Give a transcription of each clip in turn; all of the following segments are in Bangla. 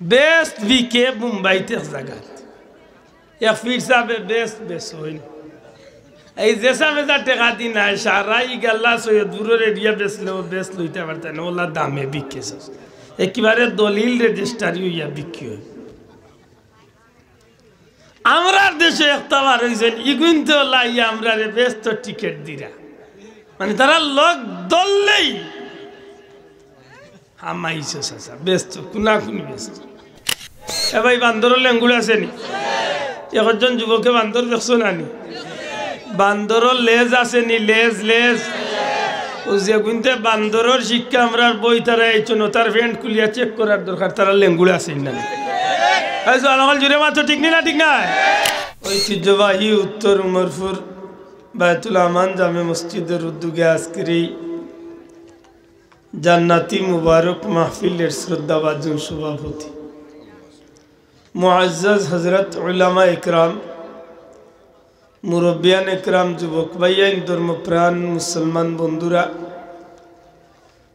বেস্ট বিকে মুম্বাইতে জায়গা এক ফির সাহেবে বেস্ট হইল এই যে সাহেবে যা টেকা দি নাই সারাই গেল্লা সৈয়দপুরের এরিয়া বেচলেও বেস্ট লইতে পারতেন না ওলা দামে বিকেছে একেবারে দলিল রেজিস্টারি হইয়া বিক্রি হয় আমরা দেশে একটাবার হয়েছেন ইগুনতে লাইয়া আমরা ব্যস্ত টিকিট দিরা মানে তারা লোক দললেই হামাইছে চাচা ব্যস্ত কোনা কোন ব্যস্ত এ ভাই বান্দরের লেঙ্গুড় আছে নি একজন যুবকে বান্দর দেখছো নানি বান্দরের লেজ আছে নি লেজ লেজ ও যে গুনতে বান্দরের শিক্ষা আমরা বই তারা এই জন্য তার ফ্রেন্ড খুলিয়া চেক করার দরকার তারা লেঙ্গুড় আছে না জুড়ে মাত্র ঠিক না ঠিক না ঐতিহ্যবাহী উত্তর উমরপুর বায়তুল আমান জামে মসজিদের উদ্যোগে আজকের এই জান্নাতি মুবারক মাহফিলের শ্রদ্ধাভাজন সভাপতি মুআজ্জাজ হযরত উলামা ইকরাম মুরব্বিয়ান ইকরাম যুবক ভাইয়ান ধর্মপ্রাণ মুসলমান বন্ধুরা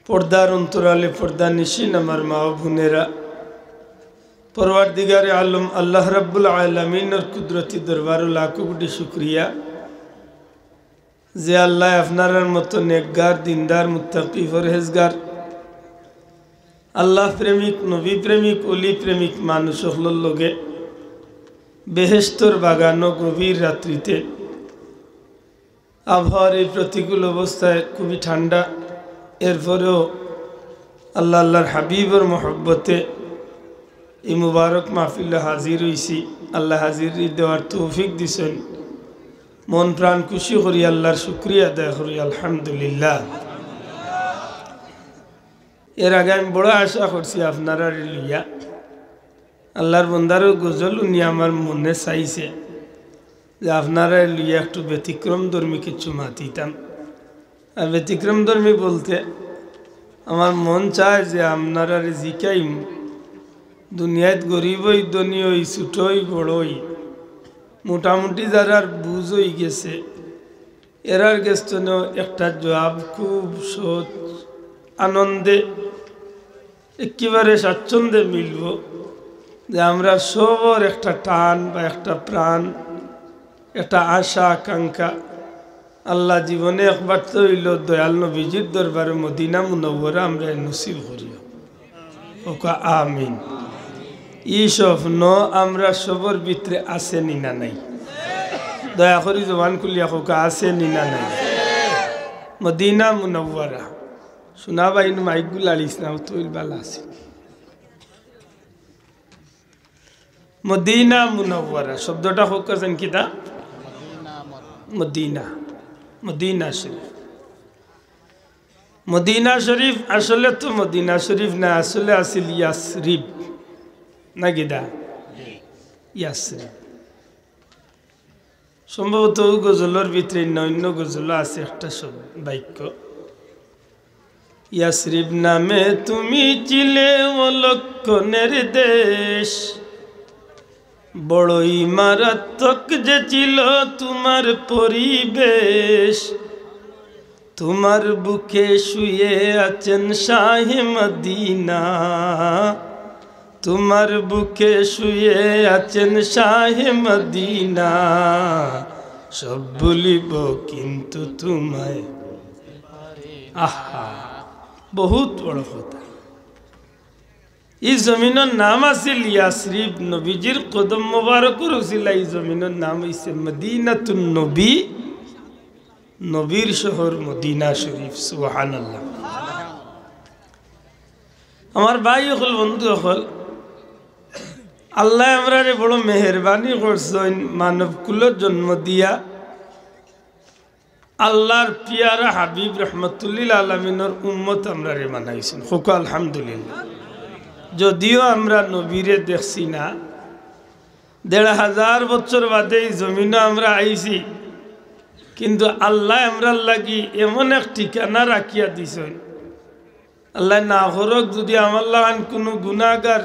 পর্দার অন্তরালে পর্দা নিশিন আমার মা ও বোনেরা परवरदिगार आलम अल्लाह रब्बुल आलमीन और कुदरती दरबार लाखों कोटी शुक्रिया जे अल्लाह अपनार मत नेकगार दीनदार मुत्तकी फरहेजगार अल्लाह प्रेमिक नबी प्रेमिक ओली प्रेमिक मानुष सकलेर लगे बेहेश्तर बागानो गभीर रात्रिते आबहावार এই प्रतिकूल अवस्थाय खूबই ঠান্ডা এরপরেও আল্লাহ আল্লাহর হাবিবের মহব্বতে এই মুবারক মাহফিলে হাজির হইছি আল্লাহ হাজির দেওয়ার তৌফিক দিছেন মন প্রাণ খুশি করি আল্লাহর শুকরিয়া আদায় করি আলহামদুলিল্লাহ এর আগে আমি বড় আশা করছি আপনারা লইয়া আল্লাহর বন্দারও গজল উনি আমার মনে চাইছে যে আপনারা লইয়া একটু ব্যতিক্রম ধর্মী কিছু মাতিতাম আর ব্যতিক্রম ধর্মী বলতে আমার মন চায় যে আপনারা জিকাই দুনিয়াত গরিব হই ধনী হই ছোট হই বড় হই মোটামুটি যারার বুঝ হয়ে গেছে এরার গেছে একটা জবাব খুব সহজ আনন্দে একেবারে স্বাচ্ছন্দ্যে মিলব যে আমরা সবার একটা টান বা একটা প্রাণ একটা আশা আকাঙ্ক্ষা আল্লাহ জীবনে একবার তো হইল দয়াল নবীজির দরবারে মদিনা মুনওয়ারা আমরা নসিব করিও ওকা আমিন এই স্বপ্ন আমরা সবার ভিতরে আছে নি না নাই দয়া করে জবান খুলিয়া কোকা আছে নি না নাই মদিনা মুনওয়ারা শোনা বাইন মাইকগুলো আলিস না তৈল বালা আছে মদিনা মুনওয়ারা শব্দটা হোক আছেন কিতা মদিনা মদিনা শরীফ মদিনা শরীফ আসলে তো মদিনা শরীফ না আসলে আছিল ইয়াসরিব না গিদা ইয়াসরিব সম্ভবত গজলের ভিতরে অন্য গজল আছে একটা বাক্য ইয়াসরিব নামে তুমি ছিলে ও লক্ষণের দেশ বড়ই মারাত্মক যে ছিল তোমার পরিবেশ তোমার বুকে শুয়ে আছেন শাহে মদিনা তোমার বুকে শুয়ে আছেন শাহে মদিনা সব বলিব কিন্তু তোমায় আহা বহুত বড় কথা এই জমিনের নাম আছিল ইয়াসরিব নবীজির কদম মোবারকের উসিলা এই জমিনের নাম হইছে মদিনাতুন নবী নবীর শহর মদিনা শরীফ সুবহানাল্লাহ আমার ভাই হল বন্ধু হল আল্লাহ আমরারে বড় মেহেরবানি করছেন মানব কুলের জন্ম দিয়া আল্লাহর পিয়ারা হাবিব রহমতুল্লিল আলমিনের উম্মত আমরারে বানাইছেন হোক আলহামদুলিল্লাহ যদিও আমরা নবীরে দেখছি না ১৫০০ বছর বাদে এই জমিনে আমরা আইছি কিন্তু আল্লাহ আমরা লাগি এমন এক ঠিকানা রাখিয়া দিছেন আল্লাহ না করক যদি আমার লাগান কোনো গুনাহগার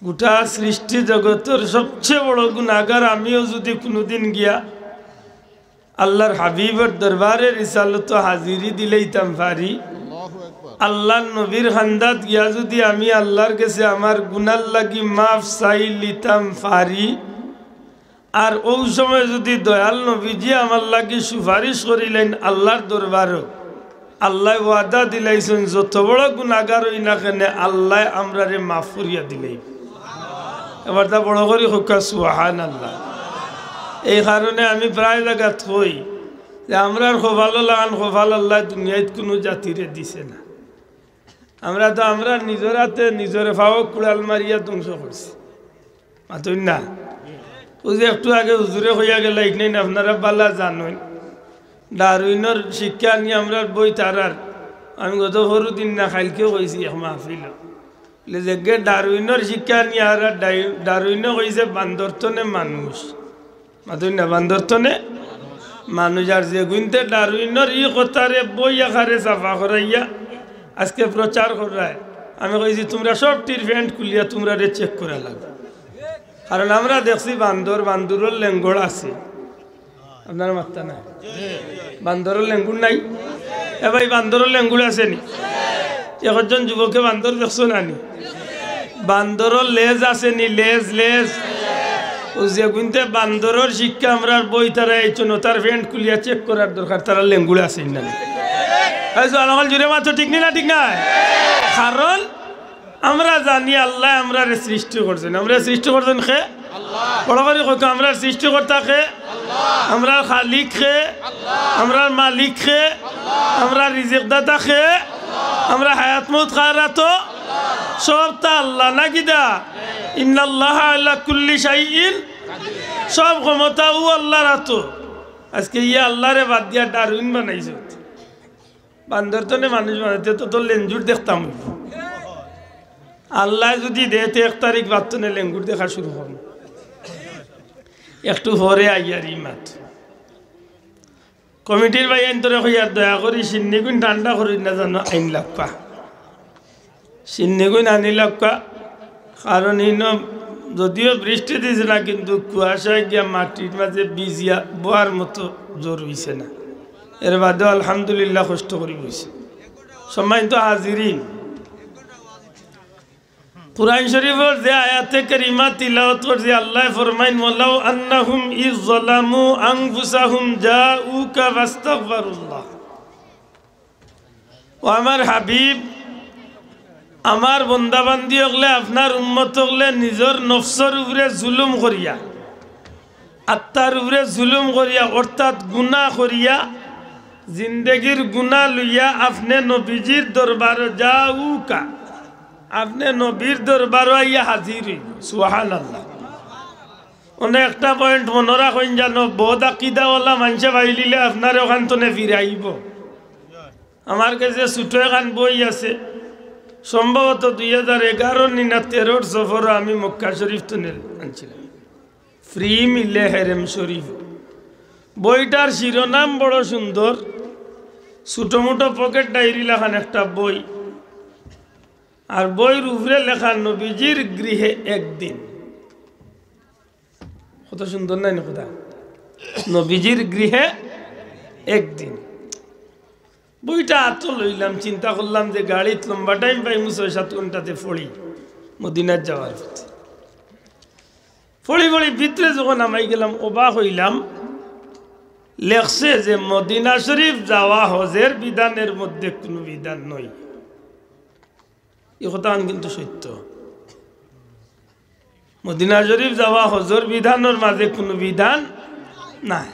গোটা সৃষ্টি জগতের সবচেয়ে বড় গুনাহগার আমিও যদি কোনোদিন গিয়া আল্লাহর হাবিবের দরবারে রিসালত হাজিরি দিলেইতাম পারি আল্লাহর নবীর খান্দাত গিয়া যদি আমি আল্লাহর কাছে আমার গুনার লাগি মাফ চাই লিতাম পারি, আর ওই সময় যদি দয়াল নবীজি আমার লাগি সুপারিশ করিলেন আল্লাহর দরবারও, আল্লাহ ওয়াদা দিলাইছেন যত বড় গুনাহগার হই না কেন আল্লাহ আমরারে মাফ করিয়া দিলেই। এবার তা বড় করি হোকা সুবহানাল্লাহ। এই কারণে আমি প্রায় জায়গাত কই যে আমরার খোফালো লাগান খোফাল আল্লাহ দুনিয়ায় কোনো জাতিরে দিছে না। আমরা তো আমরা নিজের হাতে নিজের ফাও কুড়াল মারিয়া ধ্বংস করছি মাতুন না। ওই যে একটু আগে হুজুরে হইয়া গেল এখানে আপনারা বালা জানেন ডারউইনের শিক্ষা নিয়ে আমরা বই তারার আমি গত সরু দিন না খাইলকেও কইছি এক মাহফিল যে ডারউইনের শিক্ষা নিয়ে আর ডারউইনে কইছে বান্দরতনে মানুষ মাতুন না, বান্দরতনে মানুষ। আর যে গুনতে ডারউইনের ই কথারে বই আকারে চাফা করাইয়া আজকে প্রচার করায় আমি কইছি তোমরা সব ট্রিটমেন্ট খুলিয়া তোমরা চেক করা লাগবে। কারণ আমরা দেখছি বান্দরের লেঙ্গড় আছে, আপনার মাত্রা নাই বান্দরের লেঙ্গুর নাই। এ ভাই বান্দরের লেঙ্গুর আছে নি? একজন যুবকে বান্দর দেখছো নানি? বান্দরের লেজ আছে নি? লেজ লেজ যে গুনতে বান্দরের শিক্ষা আমরা বই তারা এই তার ভেন্ট খুলিয়া চেক করার দরকার তারা লেঙ্গুর আছে না। জুড়ে মাত্র ঠিক না ঠিক না? কারণ আমরা জানি আল্লাহ আমরা সৃষ্টি করছেন, আমরা সৃষ্টি করছেন খে বড় করে আমরা সৃষ্টিকর্তা খে, আমরা খালিক খে, আমরা মালিক খে, আমরা রিজিক দাতা খে, আমরা হায়াত মউত খায়রাত সব তা আল্লাহ না কিদা? ইন্নাল্লাহ আলা কুল্লি শাইইন, সব ক্ষমতা ও আল্লাহর হাতে। আজকে ইয়ে আল্লাহরে বাদ দিয়া ডারউইন বানাইছে। বান্দরতনে মানুষ বানাইতে তো তোর লেঞ্জুর দেখতাম। আল্লাহ যদি দেতে 1 তারিখ বাতনে লেঙ্গুর দেখা শুরু হবে একটু পরে আইয়ার ইমাত কমিটির ভাই আইন তোরে হইয়ার দয়া করি সিন্নিগুণ ঠান্ডা করি না জানো আইন লাগবা, সিন্নিগুণ আনি লাগবা। কারণ ইন যদিও বৃষ্টি দিছে না কিন্তু কুয়াশায় গিয়া মাটির মাঝে বিজিয়া বোয়ার মতো জোর হইছে না। এর বাদেও আলহামদুলিল্লাহ কষ্ট করি বইছে। সম্মানিত হাজিরিন, কুরআন শরীফের যে আয়াতে কারিমা তিলাওয়াত করছে আল্লাহ ফরমাইন ওয়ালাউ আন্নাহুম ইয যালামু আনফুসাহুম জাউকা ফাস্তাগফিরুল্লাহ। ও আমার হাবিব, আমার বন্দাবান্দি হলে আপনার উম্মত হলে নিজের নফসের উপরে জুলুম করিয়া আত্মার উপরে জুলুম করিয়া অর্থাৎ গুনাহ করিয়া জিন্দগির গুনাহ লইয়া আপনি নবীজির দরবারে যাউকা, আপনি নবীর দরবারে আইয়া হাজির হইব। সুবহানাল্লাহ। অনেক একটা পয়েন্ট মনে রাখেন জানো, বহুত আকিদাওয়ালা মানুষে ভাইলিলে আপনার ওখান তনে ফিরে আইব। আমার কাছে ছোট এখান বই আছে, সম্ভবত 2011 না 13 সফর আমি মক্কা শরীফ তনে আনছিলাম, ফ্রি মিলে হেরেম শরীফ। বইটার শিরোনাম বড় সুন্দর, ছোট মোটো পকেট ডায়েরি লেখান একটা বই, আর বইয়ের উপরে লেখা নবীজির গৃহে একদিন। কত সুন্দর নাই না কথা? নবীজির গৃহে একদিন। বইটা হাত লইলাম, চিন্তা করলাম যে গাড়িত লম্বা টাইম পাই 6-7 ঘন্টাতে ফড়ি মদিনার যাওয়ার পথে। ফড়ি ভিতরে যখন নামাই গেলাম অবাক হইলাম, লেখছে যে মদিনা শরীফ যাওয়া হজের বিধানের মধ্যে কোনো বিধান নয়। এই কথা কিন্তু সত্য। মদিনা শরীফ যাওয়া হজর বিধানের মাঝে কোনো বিধান নাই।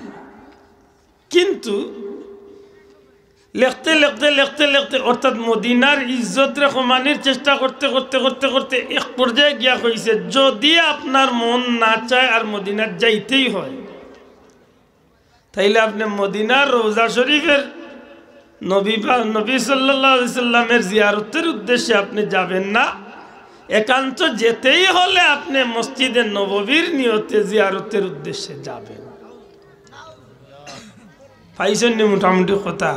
কিন্তু লিখতে লিখতে লিখতে লিখতে অর্থাৎ মদিনার ইজ্জতরে কমানির চেষ্টা করতে করতে করতে করতে এক পর্যায়ে গিয়া হয়েছে যদি আপনার মন না চায় আর মদিনার যাইতেই হয়, তাইলে আপনি মদিনার রওজা শরীফের নবী সাল্লাল্লাহু আলাইহি সাল্লামের জিয়ারতের উদ্দেশ্যে আপনি যাবেন না, একান্ত যেতেই হলে আপনি মসজিদে নববীর নিয়তে জিয়ারতের উদ্দেশ্যে যাবেন। পাইছেন নি মোটামুটি কথা?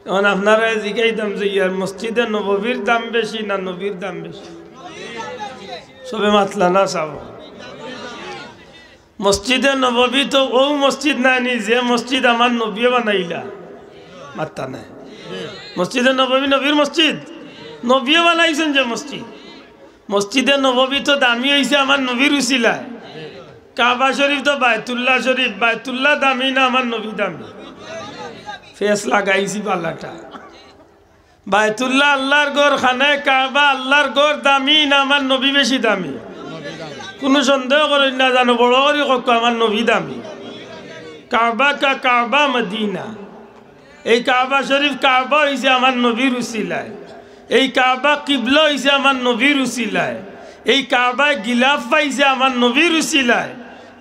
এখন আপনারা জিজ্ঞাইতাম যে ইয়ার মসজিদে নববীর দাম বেশি না নবীর দাম বেশি? সবে মাতলা না চাব। মসজিদে নববী তো ও মসজিদ নাই নি যে মসজিদ আমার নবী বানাইলা, মাত্তা নাই। মসজিদে নববী নবীর মসজিদ, নবীও বানাইছেন যে মসজিদ। মসজিদে নববী তো দামি হয়েছে আমার নবীর উসিলায়। কাবা শরীফ তো বায়তুল্লাহ শরীফ, বায়তুল্লাহ দামি না আমার নবী দামি? ফেস লাগাইছি পাল্লাটা। বায়তুল্লাহ আল্লাহর ঘর, খানায় কাবা আল্লাহর ঘর দামি না আমার নবী বেশি দামি? কোনো সন্দেহ করেন না, জানো বড় করে কক আমার নবী দামি। কাবা কা কাবা মদিনা, এই কাবা শরীফ কাবা হয়েছে আমার নবীর উসিলায়। এই কাবা কিবলা হয়েছে আমার নবীর উসিলায়। এই কাবায় গিলাফ পাইছে আমার নবীর উসিলায়।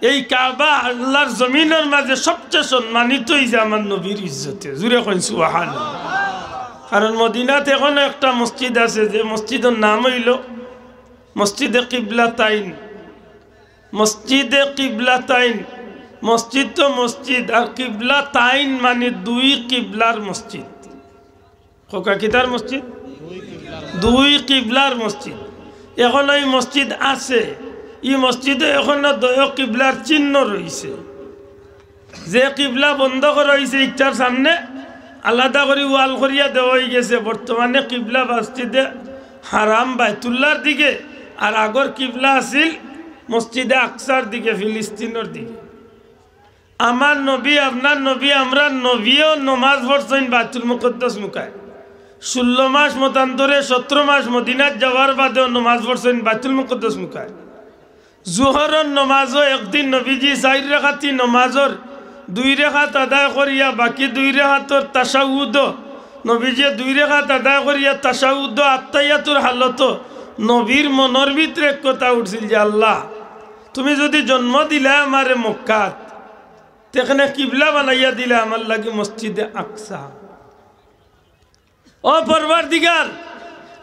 এই কাবা আল্লাহর জমিনের মাঝে সবচেয়ে সম্মানিত হয়েছে আমার নবীর ইজ্জতে। জুড়ে কইন সুবহানাল্লাহ। কারণ মদিনাতে এখন একটা মসজিদ আছে, যে মসজিদের নাম হইল মসজিদে কিবলাতাইন। মসজিদে কিবলাতাইন, মসজিদ তো মসজিদ, আর কিবলাতাইন মানে দুই কিবলার মসজিদ। খোকা কিতার মসজিদ? দুই কিবলার মসজিদ। এখন এই মসজিদ আছে, এই মসজিদে এখন দয় কিবলার চিহ্ন রয়েছে। যে কিবলা বন্ধ করা হয়েছে ইটার সামনে আলাদা করে ওয়াল করিয়া দেওয়া হয়ে গেছে। বর্তমানে কিবলা মসজিদে হারাম বায়তুল্লাহর দিকে, আর আগর কিবলা আছিল মসজিদে আকসার দিকে, ফিলিস্তিনের দিকে। আমার নবী, আপনার নবী, আমরা নবীও নমাজ পড়ছেন বায়তুল মুকদ্দাস মুকায়। 16 মাস মতান্তরে 17 মাস মদিনাত যাওয়ার বাদেও নমাজ পড়ছেন বায়তুল মুকদ্দাস মুকায়। জোহরের নমাজও একদিন নবীজি 4 রাকাতি নমাজর 2 রাকাত আদায় করিয়া বাকি 2 রাকাতর তাশাহুদ নবীজি 2 রাকাত আদায় করিয়া তাশাহুদ আত্তাহিয়াতুর হালত নবীর মনের ভিতরে কথা উঠছিল যে আল্লাহ তুমি যদি জন্ম দিলে আমারে মক্কাত, তেখানে কিবলা বানাইয়া দিলে আমার লাগে মসজিদে আকসা। ও পরওয়ারদিগার,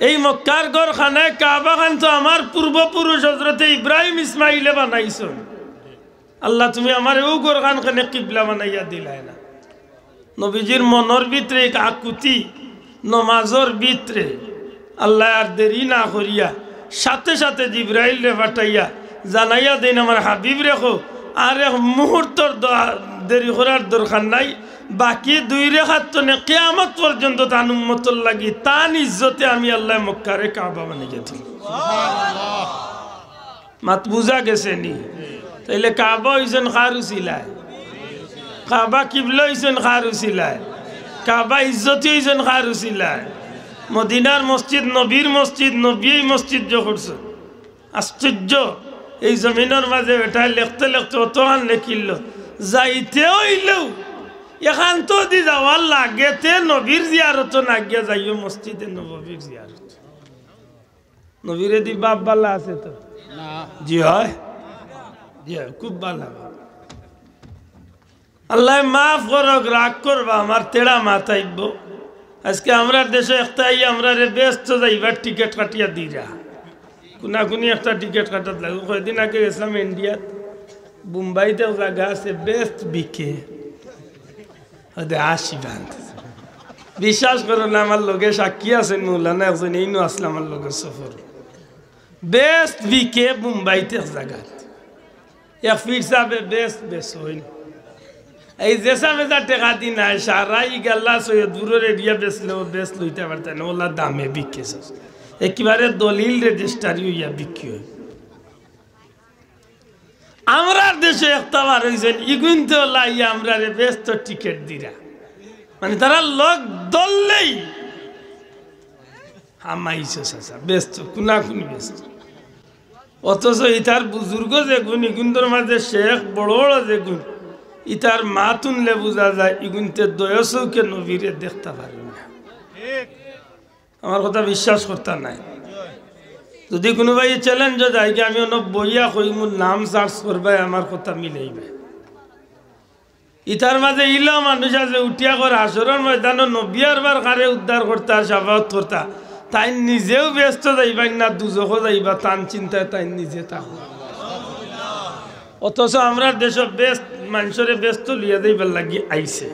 এই মক্কার ঘর খানায় কাবা খান তো আমার পূর্বপুরুষ হযরতে ইব্রাহিম ইসমাইলে বানাইছেন। আল্লাহ তুমি আমার ও ঘর খান খানে কিবলা বানাইয়া দিলাই না। নবীজির মনের ভিতরে এক আকুতি নমাজর ভিতরে আল্লাহ আর দেরি না করিয়া সাথে সাথে জিবরাইল রে পাঠাইয়া জানাইয়া দেন আমার হাবিব রেখো, আর এক মুহূর্তর দেরি করার দরকার নাই। বাকি 2 রাকাত তো কিয়ামত পর্যন্ত তান উম্মতর লাগি তান ইজ্জতে আমি আল্লাহ মক্কারে কাবা বানাইয়া দিই। সুবহানাল্লাহ। মাত বুঝা গেছে নি? তাইলে কাবা হইছেন খার উসিলায়, কাবা কিবলা হইছেন খার উসিলায়, কাবা ইজ্জতি হইছেন খার উসিলায়। মদিনার মসজিদ নবীর মসজিদ, নবী মসজিদ যে করছে। আশ্চর্য, এই জমিনের মাঝে এটা লিখতে লিখতে অতখান লেখিল যাইতে হইলেও এখান তো দি যাওয়ার লাগে তে নবীর জিয়ারত না গিয়া যাইও মসজিদে নববীর জিয়ারত। নবীরে দি বাপ বালা আছে তো? জি হয়, জি হয়, খুব ভালো। আল্লাহ মাফ করক, রাগ করবা আমার তেড়া মাথাইব। আজকে আমরা দেশে একটা আমরা ব্যস্ত যাইবার টিকিট কাটিয়া দিরা কোনাকুনি একটা টিকিট কাটাত লাগে। কয়েকদিন আগে গেছিলাম ইন্ডিয়াত, মুম্বাইতেও জায়গা আছে বেস্ট বিকে আশীর্বাদ। বিশ্বাস করো না, আমার লোকে সাক্ষী আছেন মৌলানা একজন, এই নো আসলে আমার লোকের সফর বেস্ট বিকে মুম্বাইতে জায়গা এক ফির সাবে বেস্ট বেশ হইল। এই যে সামনে যা টেকা দি নাই সারাই গেল্লা সৈয়দপুরের এরিয়া বেচলেও বেশ লইতে পারতেন, ওলা দামে বিকেছে একেবারে দলিল রেজিস্টারি হইয়া বিক্রি হয়। আমরা দেশে একটা বার হয়েছেন ইগুনতে লাইয়া আমরা ব্যস্ত টিকিট দিরা, মানে তারা লোক দললেই হামাইছে ব্যস্ত কোনাকুনি ব্যস্ত। অথচ ইতার বুজুর্গ যে গুণ ইগুন্তর মাঝে শেখ বড় বড় যে গুণ ইতার মা তুনলে বোঝা যায় ইগুনতে দয়সৌকে নবীরে দেখতে পারি না। আমার কথা বিশ্বাস করতে নাই। যদি কোনোবাই চ্যালেঞ্জ যায় কি আমি অনেক বইয়া কই মোর নাম সার্চ করবাই আমার কথা মিলাইবে। ইতার মাঝে ইলা মানুষ আছে উঠিয়া করে হাসরের ময়দানে নবিয়ার বার কারে উদ্ধার করতা সাফাত করতা, তাই নিজেও ব্যস্ত যাইবা না দুজখও যাইবা তান চিন্তায় তাই নিজে থাকো। অথচ আমরা দেশ ব্যস্ত মানুষের ব্যস্ত লিয়া যাইবার লাগি আইছে।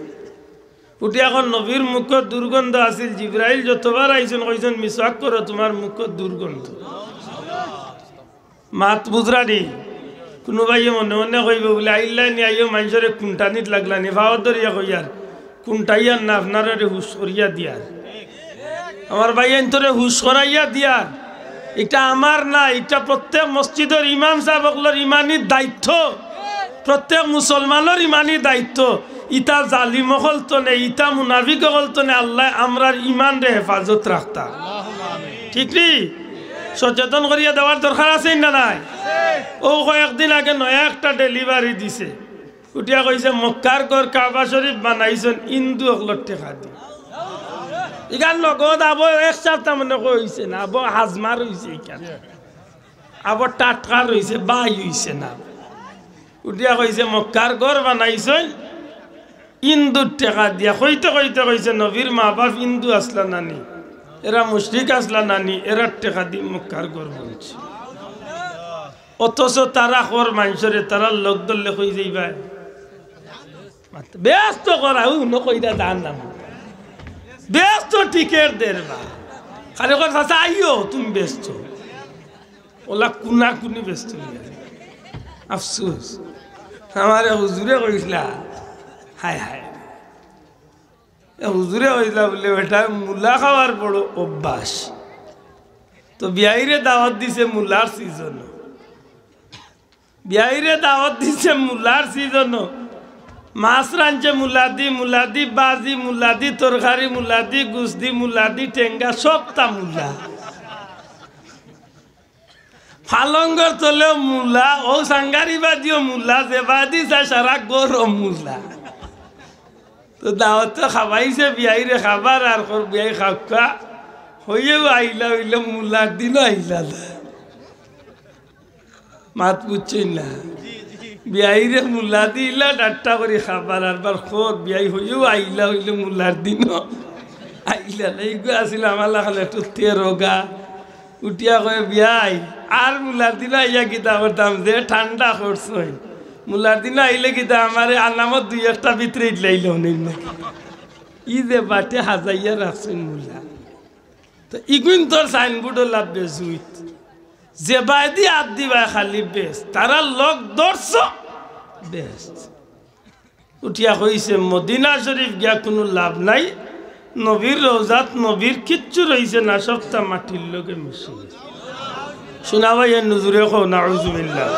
উঠি এখন নবীর মুখ দুর্গন্ধ আছিল, জিব্রাইল যতবার আইছেন কইছেন মিসওয়াক করো তোমার মুখ দুর্গন্ধ। মাত বুঝরানি কোনোবাই মনে মনে কইব বলে আইলাই নি আইও মানুষের কুণ্টানিত লাগলানি ভাওয়ার ধরিয়া কইয়ার কুণ্টাইয়ার না আপনারা হুশ করিয়া দিয়ার আমার ভাই এন্তরে হুশ করাইয়া দিয়ার এটা আমার না, এটা প্রত্যেক মসজিদের ইমাম সাহেবগুলোর ইমানি দায়িত্ব, প্রত্যেক মুসলমানের ইমানি দায়িত্ব। ইটা জালিম হলতো নে, ইটা মুনাফিক হলতো নে, আল্লাহ আমরার ইমান রে হেফাজত রাখতা, ঠিক নি? সচেতন করিয়া দেওয়ার দরকার আছে না নাই? ও কয়েকদিন আগে নয়া একটা ডেলিভারি দিছে, উঠিয়া কইছে মক্কার ঘর কাবা শরীফ বানাইছেন হিন্দু হকলর টেকা দি। ইগান লগত আবো এক সপ্তাহ মনে কইছে না, আবো হাজমার হইছে, ইখান আবো টাটকার হইছে, বাই হইছে না। উঠিয়া কইছে মক্কার ঘর বানাইছেন হিন্দুর টেকা দিয়া। কইতে কইতে কইছে নবীর মা বাপ হিন্দু আসলা নানি, এরা মুশরিক আসলা নানি, এরা টেকা দি মক্কার ঘর বলছে। অথচ তারা খর মানুষরে তারা লোক দলে কই যাইবা ব্যস্ত করা নকইদা দান নাম ব্যস্ত টিকেট দেবা খালি কথা আইও তুমি ব্যস্ত ওলা কুনা কুনি ব্যস্ত। আফসোস আমার হুজুরে কইসলা, হায় হায় হুজুরে কইসলা বলে বেটা মূলা খাওয়ার বড় অভ্যাস, তো বিয়াইরে দাওয়াত দিছে মূলার সিজন, বিয়াইরে দাওয়াত দিছে মূলার সিজন, মাছ রাঁধছে মুলাদি, মুলাদি বাজি, মুলাদি তরকারি, মুলাদি গুসদি, মুলাদি টেঙ্গা, সবটা মূলা। ফালঙ্গর তলেও মূলা, ও সাঙ্গারি বাজিও মূলা, যে বাজি চাই সারা গরম মূলা। তো দাওয়াত তো খাবাইছে বিয়াইরে খাবার, আর বিয়াই খাওয়া হইয়েও আইলা হইলে মূলার দিনও আইলা না, মাত বুঝছেন না? বিয়াইরে মূলা দিলা ডাট্টা করে খাবার, আর বার খোর বিয়াই হইও আইলা হইলে মূলার দিনও আইলা না। এইগুলো আসলে আমার লাগালে একটু তেরোগা উঠিয়া কয়ে বিয়াই আর মূলার দিন আইয়া গীতা করতাম যে ঠান্ডা করছে, মূলার দিন আইলে গীতা আমার আনামত দুই একটা ভিতরে ইলাইল নাকি ই যে বাটে হাজাইয়া রাখছেন মূলা। তো ইগুন তোর সাইনবোর্ডও লাভবে জুইত যে বাইদি আদ দিবা খালি বেস্ট, তারা লোক দর্শ বেস্ট। উঠিয়া কইছে মদিনা শরীফ গিয়া কোনো লাভ নাই, নবীর রোজাত নবীর কিচ্ছু রইছে না, সবটা মাটির লোকে মিশে গেছে। শোনা ভাই নুজুরে কো নাউজুবিল্লাহ।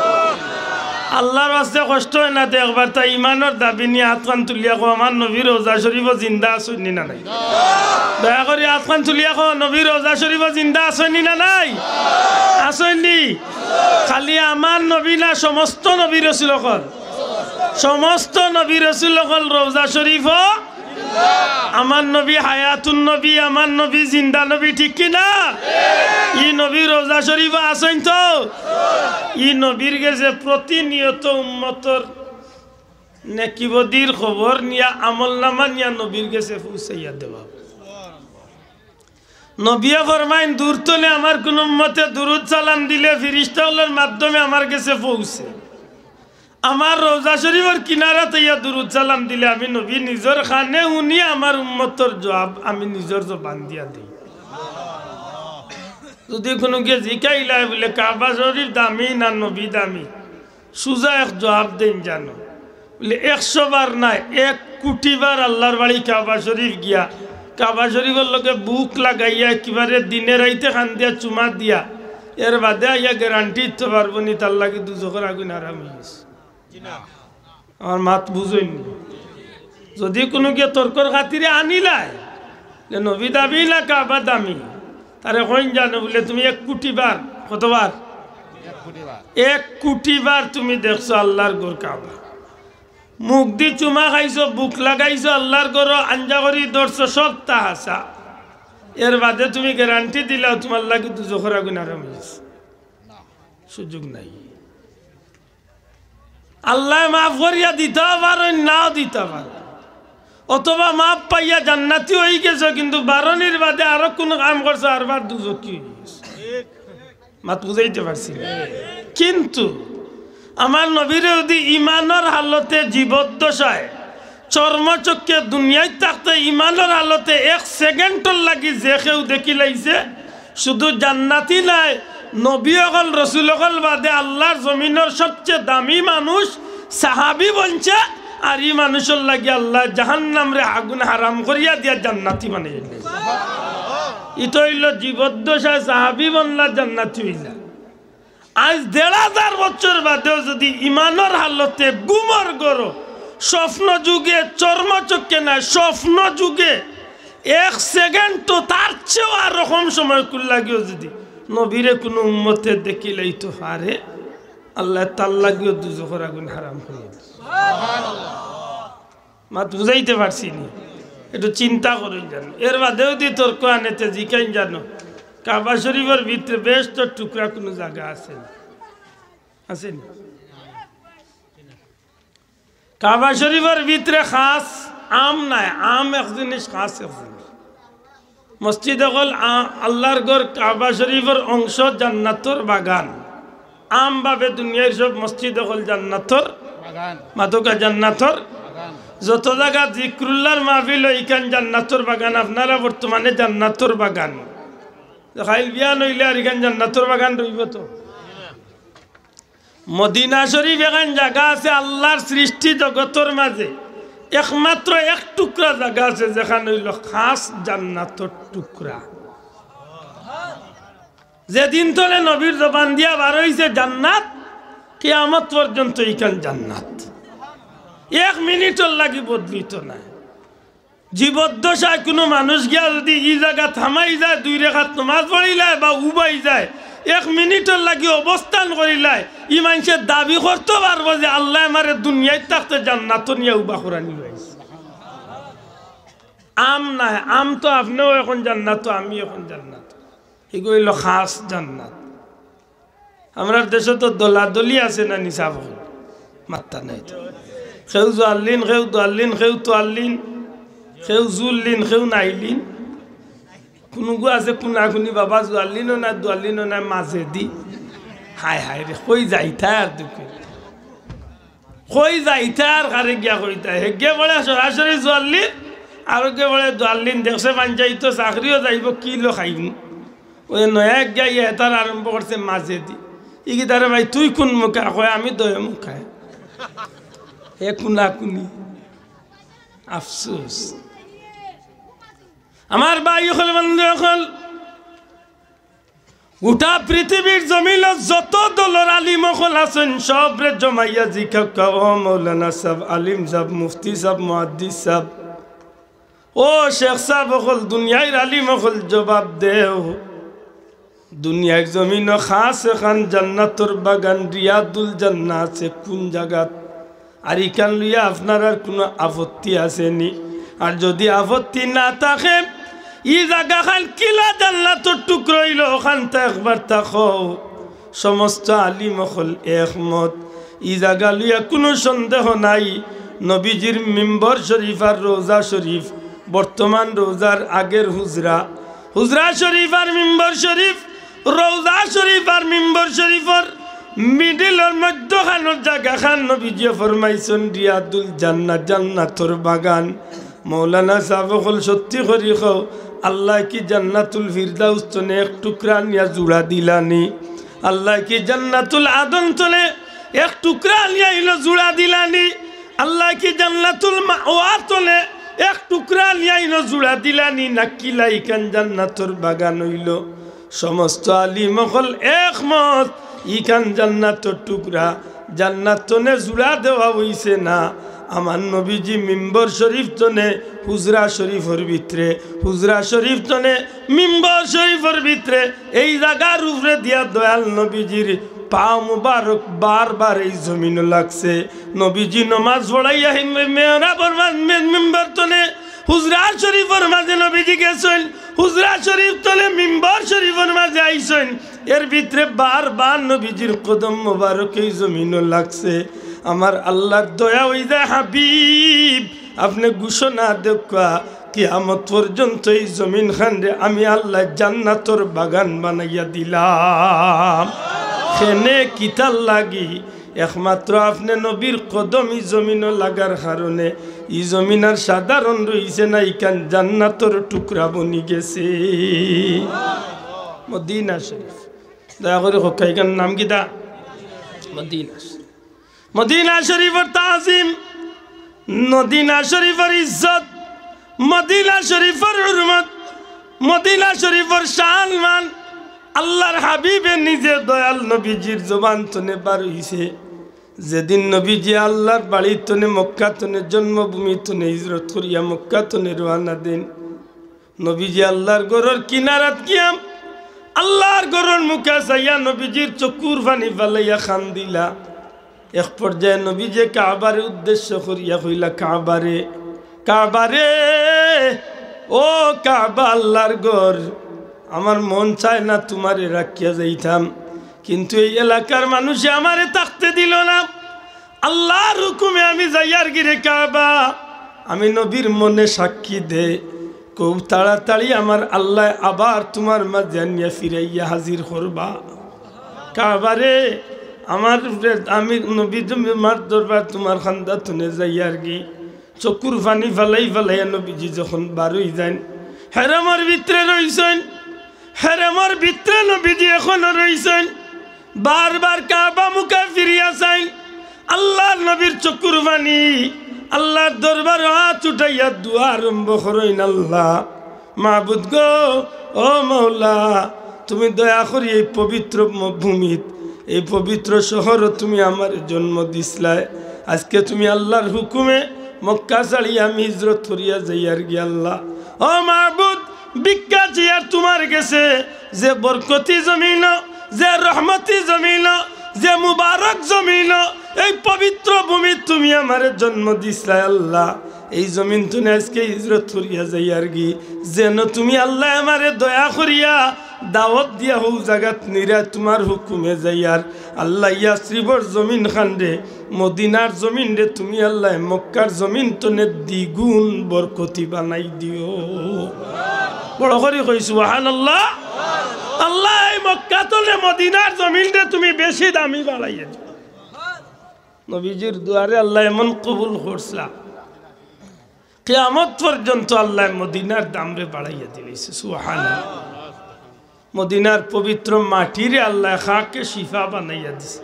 আল্লাহর রাস্তে কষ্ট হয় না দেখবার, তা ইমানের দাবি নিয়ে হাতখান তুলিয়া কো আমার নবীর রোজা শরীফ জিন্দা আসেনি না নাই? দয়া করে হাতখান তুলিয়া কো নবীর রোজা শরীফ জিন্দা আসেনি না নাই? আসেনি। খালি আমার নবী না, সমস্ত নবী রাসূল সকল, সমস্ত নবী রাসূল সকল রোজা শরীফ আমার নবী হায়াতুন নবী, আমার নবী জিন্দা নবী, ঠিক কি না? ই নবী রোজা শরীফ আসেন তো ই নবীর গেছে প্রতিনিয়ত উম্মতর নেকিবদির খবর নিয়া আমল নামা নিয়া নবীর গেছে পৌঁছাইয়া দেওয়া। নবিয়া ফরমাইন দূর তলে আমার কোন উম্মতে দুরুদ সালাম দিলে ফেরেশতাগুলোর মাধ্যমে আমার কাছে পৌঁছে, আমার রোজা শরীফের কিনারা তৈয়া দুরুদ সালাম দিলে আমি নবী নিজের খানে উনি আমার উম্মতর জবাব আমি নিজের জবান দিয়া দিই। যদি কোনো কে জিকাইলাই বলে কাবা শরীফ দামি না নবী দামি, সুজা এক জবাব দেন জানো বলে 100 বার নাই 1 কোটি বার আল্লাহর বাড়ি কাবা শরীফ গিয়া কাবা শরীফের লোকে বুক লাগাইয়া একেবারে দিনে রাইতে খান দিয়া চুমা দিয়া এর বাদে আইয়া গ্যারান্টি দিতে পারবো নি তার লাগে দুজকের আগুন আরাম হয়েছে। আমার মাত বুঝইনি। যদি কোনো গিয়ে তর্কর খাতিরে আনিলাই নবী দামি না কাবা দামি, তারে কইন জানো বলে তুমি 1 কোটি বার, কতবার? 1 কোটি বার তুমি দেখছো আল্লাহর ঘর কাবা, মুখ দি চুমা খাইছো, বুক লাগাইছো, আল্লাহর ঘর আঞ্জা করি ধরছো, সব তা হাসা। এর বাদে তুমি গ্যারান্টি দিলাও তোমার লাগে দুজকের আগুন আরাম হয়েছে, সুযোগ নাই। আল্লাহ মাফ করিয়া দিতে পারো, নাও দিতে পারো, অথবা মাফ পাইয়া জান্নাতি হয়ে গেছো, কিন্তু বারণের বাদে আরো কোন কাম করছো আর বার দুজকি হয়ে গেছে। মাত বুঝাইতে পারছি। কিন্তু আমার নবীর যদি ইমানের হালতে জীবদ্দশায় চর্মচক্ষে দুনিয়ায় থাকতে ইমানের হালতে 1 সেকেন্ডর লাগি যে কেউ দেখি লাইছে, শুধু জান্নাতি নাই নবী অকল রসুল অকল বাদে আল্লাহর জমিনের সবচেয়ে দামি মানুষ সাহাবি বলছে, আর এই মানুষের লাগে আল্লাহ জাহান্নাম রে আগুন হারাম করিয়া দিয়া জান্নাতি বানিয়ে। ইতো হইল জীবদ্দশায় সাহাবি বনলা জান্নাতি হইলা আজ ১,৫০০ বছর বাদেও যদি ইমানের হালতে গুমর গরো স্বপ্ন যুগে চর্মচক্ষে নাই স্বপ্ন যুগে 1 সেকেন্ড তো তার চেয়েও আর রকম সময় কুল লাগিও যদি নবীরে কোনো উম্মতে দেখিলেই তো হারে আল্লাহ তার লাগিও দুজখের আগুন হারাম করে মাত বুঝাইতে পারছি নি একটু চিন্তা করেন জানো এর বাদেও দি তর্ক আনেতে জিকাইন জানো কাবা শরীফের ভিতরে বেশ তো টুকরা কোনো জায়গা আছে না কাবা শরীফের ভিতরে খাস আম নাই আম এক জিনিস খাস এক জিনিস মসজিদ হল আল্লাহর ঘর কাবা শরীফের অংশ জান্নাতর বাগান আম ভাবে দুনিয়ার সব মসজিদ হল জান্নাতর বাগান মাতকা জান্নাতর যত জায়গা জিক্রুল্লাহর মাহফিল এইখান জান্নাতর বাগান আপনারা বর্তমানে জান্নাতর বাগান খাইল বিয়া নইলে আর এখান জান্নাতর বাগান রইব তো মদিনা শরীফ এখান জায়গা আছে আল্লাহর সৃষ্টি জগতের মাঝে একমাত্র এক টুকরা জায়গা আছে যেখানে হইল খাস জান্নাতর টুকরা যেদিন তোলে নবীর জবান দিয়া বার হইছে জান্নাত কিয়ামত পর্যন্ত এইখান জান্নাত 1 মিনিটর লাগি বদলিত না জীবদ্দশায় কোনো মানুষ গিয়া যদি এই জায়গা থামাই যায় 2 রাকাত নামাজ পড়িলায় বা উবাই যায় 1 মিনিটর লাগি অবস্থান করিলায় ই মানুষের দাবি করতে পারবো যে আল্লাহ আমারে দুনিয়ায় থাকতে জান্নাত নিয়ে উবা করানি হয়েছে আম নাই আম তো আপনিও এখন জান্নাত আমি এখন জান্নাত এগুলো খাস জান্নাত আমরা দেশে তো দলাদলি আছে না নিসাব মাত্তা নাই কেউ জোয়াল্লিন কেউ দোয়াল্লিন কেউ তোয়াল্লিন কেউ জুল্লিন কেউ নাইলিন কোনো গো আছে কোনাকুনি বাবা জোয়াল্লিনও না দোয়াল্লিনও না মাঝে দি হায় হায় রে কই যাইতা আর দুঃখে কই যাইতা আর কারে গিয়া কইতা হেগে বলে সরাসরি জোয়াল্লিন আর কে বলে দোয়াল্লিন দেখছে পাঞ্চাই তো চাকরিও যাইব কিলো খাইব ওই নয়া গিয়া এটার আরম্ভ করছে মাঝে দি ইকি তারে ভাই তুই কোন মুখা কয় আমি দয় মুখায় হে কোনাকুনি আফসোস আমার ভাই হল বন্ধু হল গোটা পৃথিবীর জমিন যত দলের আলিম হল আছেন সবরে জমাইয়া জিখা মৌলানা সাহেব আলিম সাহেব মুফতি সাহেব মুহাদ্দিস সাহেব ও শেখ সাহেব হল দুনিয়ার আলিম হল জবাব দেও দুনিয়ার জমিন খাস এখান জান্নাতর বাগান রিয়াদুল জান্নাহ আছে কোন জায়গা আর ইখান লইয়া আপনার আর কোনো আপত্তি আসেনি আর যদি আপত্তি না থাকে ই জায়গা খান কিলা জান্নাতর টুকরো হইল ওখানটা একবার থাকো সমস্ত আলিম হল একমত ই জায়গা লইয়া কোনো সন্দেহ নাই নবীজির মিম্বর শরীফ আর রোজা শরীফ বর্তমান রোজার আগের হুজরা শরীফ আর মিম্বর শরীফ রোজা শরীফ আর মিম্বর শরীফর মিডিলের মধ্যখানোর জায়গা খান নবীজি ফরমাইছেন রিয়াদুল জান্নাত জান্নাতর বাগান মৌলানা সাহেব হল সত্যি করি খাও আল্লাহ কি জান্নাতুল ফিরদাউস তনে এক টুকরা নিয়া জুড়া দিলানি আল্লাহ কি জান্নাতুল আদন তনে এক টুকরা নিয়া ইলো জুড়া দিলানি আল্লাহ কি জান্নাতুল মাওয়া তনে এক টুকরা নিয়া ইলো জুড়া দিলানি নাকিলা ইখান জান্নাতর বাগান হইল সমস্ত আলিম হল একমত ইখান জান্নাতর টুকরা জান্নাত তনে জুড়া দেওয়া হইছে না আমার নবীজি মিম্বর শরীফ তনে হুজরা শরীফের ভিতরে হুজরা শরীফ তনে মিম্বর শরীফের ভিতরে এই জায়গার উপরে দিয়া দয়াল নবীজির পা মুবারক বারবার এই জমিন লাগছে নবীজি নমাজ পড়াইয়া মেহরাবের মিম্বর তনে হুজরা শরীফের মাঝে নবীজি গেছেন হুজরা শরীফ তলে মিম্বর শরীফের মাঝে আইছেন এর ভিতরে বারবার নবীজির কদম মুবারক এই জমিন লাগছে আমার আল্লাহর দয়া হই যায় হাবিব আপনি ঘোষণা দেখা কিয়ামত পর্যন্ত এই জমিন খান্ডে আমি আল্লাহ জান্নাতর বাগান বানাইয়া দিলাম খেনে কিতাল লাগি একমাত্র আপনি নবীর কদম এই জমিন লাগার কারণে এই জমিন আর সাধারণ রইছে না ইখান জান্নাতর টুকরা বনি গেছে মদিনা শরীফ দয়া করে হকাইকার নাম কিতা মদিনা মদিনা শরীফের তাজিম মদিনা শরীফের ইজ্জত মদিনা শরীফের হুরমত মদিনা শরীফের শান মান আল্লাহর হাবিবে নিজে দয়াল নবীজির জবান তনে বার হইছে যেদিন নবীজি আল্লাহর বাড়ি তনে মক্কা তনে জন্মভূমি তনে হিজরত করিয়া মক্কা তনে রওনা দেন নবীজি আল্লাহর গরর কিনারাত কিয়াম আল্লাহর গরর মুখে চাইয়া নবীজির চকুর পানি ফালাইয়া খান্দিলা এক পর্যায়ে নবীজি কাবারে উদ্দেশ্য করিয়া কইলা কাবারে ও কাবা আল্লাহর ঘর আমার মন চায় না তোমারে রাখিয়া যাইতাম কিন্তু এই এলাকার মানুষে আমারে থাকতে দিল না আল্লাহর হুকুমে আমি যাইয়ার গিরে কাবা আমি নবীর মনে সাক্ষী দে খুব তাড়াতাড়ি আমার আল্লাহ আবার তোমার মাঝে নিয়ে ফিরাইয়া হাজির করবা কাবারে আমার আমি নবী তোমার দরবার তোমার খান্দা তুনে যাইয়ার গি চকুর পানি ফালাইয়া নবীজি যখন বারোই যান হেরামর ভিতরে নবীজি এখনো রইছেন বারবার কাবা মুখে ফিরিয়া চাই আল্লাহর নবীর চকুর পানি আল্লাহর দরবার হাত উঠাইয়া দুয়া আরম্ভ করেন আল্লাহ মাহবুদ গো ও মৌলা তুমি দয়া করি এই পবিত্র ভূমিত এই পবিত্র শহর তুমি আমার জন্ম দিসলায় আজকে তুমি আল্লাহর হুকুমে মক্কা ছাড়িয়া আমি হিজরত করিয়া যাইয়ার গি আল্লাহ ও মাহবুদ ভিক্ষা চেয়ার তোমার গেছে যে বরকতি জমিন যে রহমতি জমিন যে মুবারক জমিন এই পবিত্র ভূমি তুমি আমার জন্ম দিছলা আল্লাহ এই জমিন তুমি আজকে হিজরত করিয়া যাইয়ার গি যেন তুমি আল্লাহ আমারে দয়া করিয়া দাওয়াত দিয়া হৌ জাগাত নিরা তোমার হুকুমে যাইয়ার আল্লাহ ইয়াসরিবর জমিন খান্ডে মদিনার জমিন রে তুমি আল্লাহ মক্কার জমিন তনে দ্বিগুণ বরকতি বানাই দিও বড় করে কই সুবহানাল্লাহ আল্লাহ এই মক্কা তনে মদিনার জমিন রে তুমি বেশি দামি বানাইয়া দিও নবীজির দুয়ারে আল্লাহ এমন কবুল করছলা কিয়ামত পর্যন্ত আল্লাহ মদিনার দাম রে বাড়াইয়া দিয়েছে সুবহানাল্লাহ মদিনার পবিত্র মাটিরে আল্লাহ খাকে শিফা বানাইয়া দিছে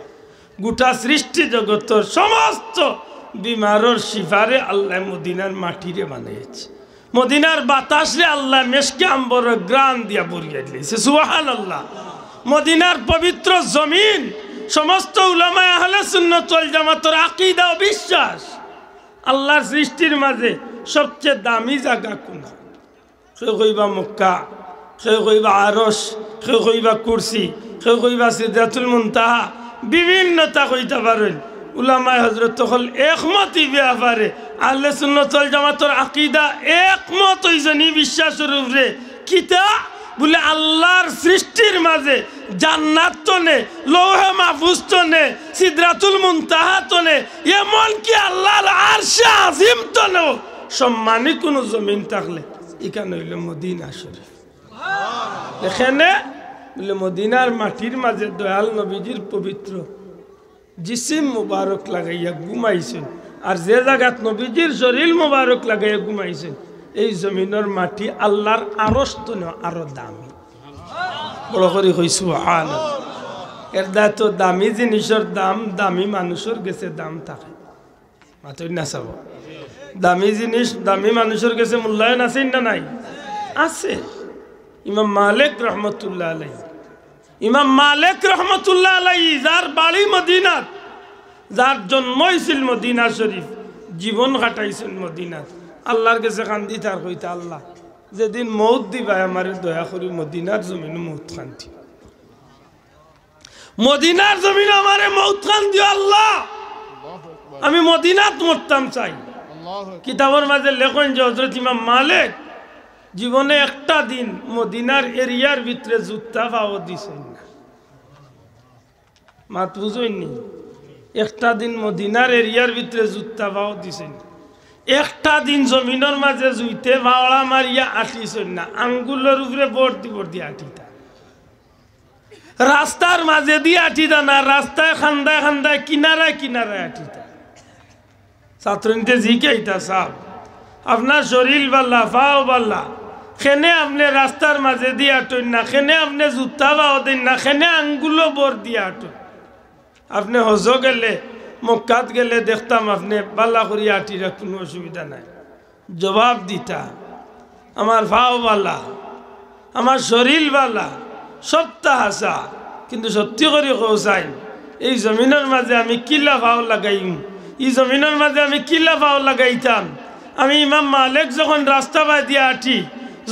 গোটা সৃষ্টি জগতের সমস্ত বিমারর শিফারে আল্লাহ মদিনার মাটিরে বানাইছে মদিনার বাতাসে আল্লাহ মেশকে আম্বর গ্রান দিয়া ভরিয়া দিয়েছে সুবহানাল্লাহ মদিনার পবিত্র জমিন সমস্ত উলামা আহলে সুন্নাত ওয়াল জামাতের আকীদা ও বিশ্বাস আল্লাহর সৃষ্টির মাঝে সবচেয়ে দামি জায়গা কোনটা কেউ কইবা মক্কা কেউ কইবা আরশ কেউ কইবা কুরসি কেউ কইবা সিদরাতুল মুনতাহা বিভিন্নতা কইতে পারেন উলামায়ে হযরত হল একমতই ব্যাপারে আহলে সুন্নাত ওয়াল জামাতের আকীদা একমত হইছনি বিশ্বাসের উপরে কিতা বলে আল্লাহর সৃষ্টির মাঝে জান্নাত তনে লৌহে মাহফুজ তনে সিদরাতুল মুনতাহা তনে এমন কি আল্লাহর আরশে আজিম তনে সম্মানী কোন জমিন থাকলে এখানে হইল মদিনা শরীফ এখানে বলে মদিনার মাটির মাঝে দয়াল নবীজির পবিত্র জিসিম মুবারক লাগাইয়া ঘুমাইছেন আর যে জায়গাত নবীজির শরীর মুবারক লাগাইয়া ঘুমাইছেন এই জমিনের মাটি আল্লাহর আরশ তনে আরো দামি বড় করে কই সুবহানাল্লাহ এর তো দামি জিনিসের দাম দামি মানুষের গেছে দাম থাকে মাতই না চাব দামি জিনিস দামি মানুষের কাছে মূল্যায়ন আছে না নাই আছে ইমাম মালিক রহমতুল্লাহ আলাইহি যার বাড়ি মদিনাত যার জন্ম হয়েছিল মদিনা শরীফ জীবন কাটাইছেন মদিনাত আল্লাহর কাছে কান্দি তার কইতা আল্লাহ যেদিন মৌত দিবা আমার দয়া করি মদিনার জমিন মৌত খান্তি মদিনার জমিন আমারে মৌত খান দিও আল্লাহ আমি মদিনাত মরতাম চাই কিতাবের মাঝে লেখেন যে হযরত ইমাম মালিক জীবনে একটা দিন মদিনার এরিয়ার ভিতরে জুতা পাও দিছেন না মাত বুঝইনি একটা দিন মদিনার এরিয়ার ভিতরে জুতা পাও দিছেন একটা দিন জমিনের মাঝে জুইতে ভাওড়া মারিয়া আটিছেন না আঙ্গুলের উপরে বর্তি আটিতা রাস্তার মাঝে দিয়ে আটিতা না রাস্তায় খান্দায় কিনারায় আটিতা ছাত্রীতে জিজ্ঞাইতা সাহেব আপনার শরীর বাল্লা ফাও বাল্লা খেনে আপনি রাস্তার মাঝে দিয়ে আটুন না খেনে আপনি জুতা পাও দিন না খেনে আঙ্গুলো বর দিয়ে আটুন আপনি হজ গেলে মক্কাত গেলে দেখতাম আপনি বাল্লা করি আটিরা কোনো অসুবিধা নাই জবাব দিতা আমার ফাও বাল্লা আমার শরীর বালা সপ্তাহ হাসা, কিন্তু সত্যি করে কৌসাই এই জমিনের মাঝে আমি কিলা ভাও লাগাইম, এই জমিনের মাঝে আমি কিলা ভাও লাগাইতাম। আমি ইমাম মালিক যখন রাস্তা বাই দিয়ে আঠি,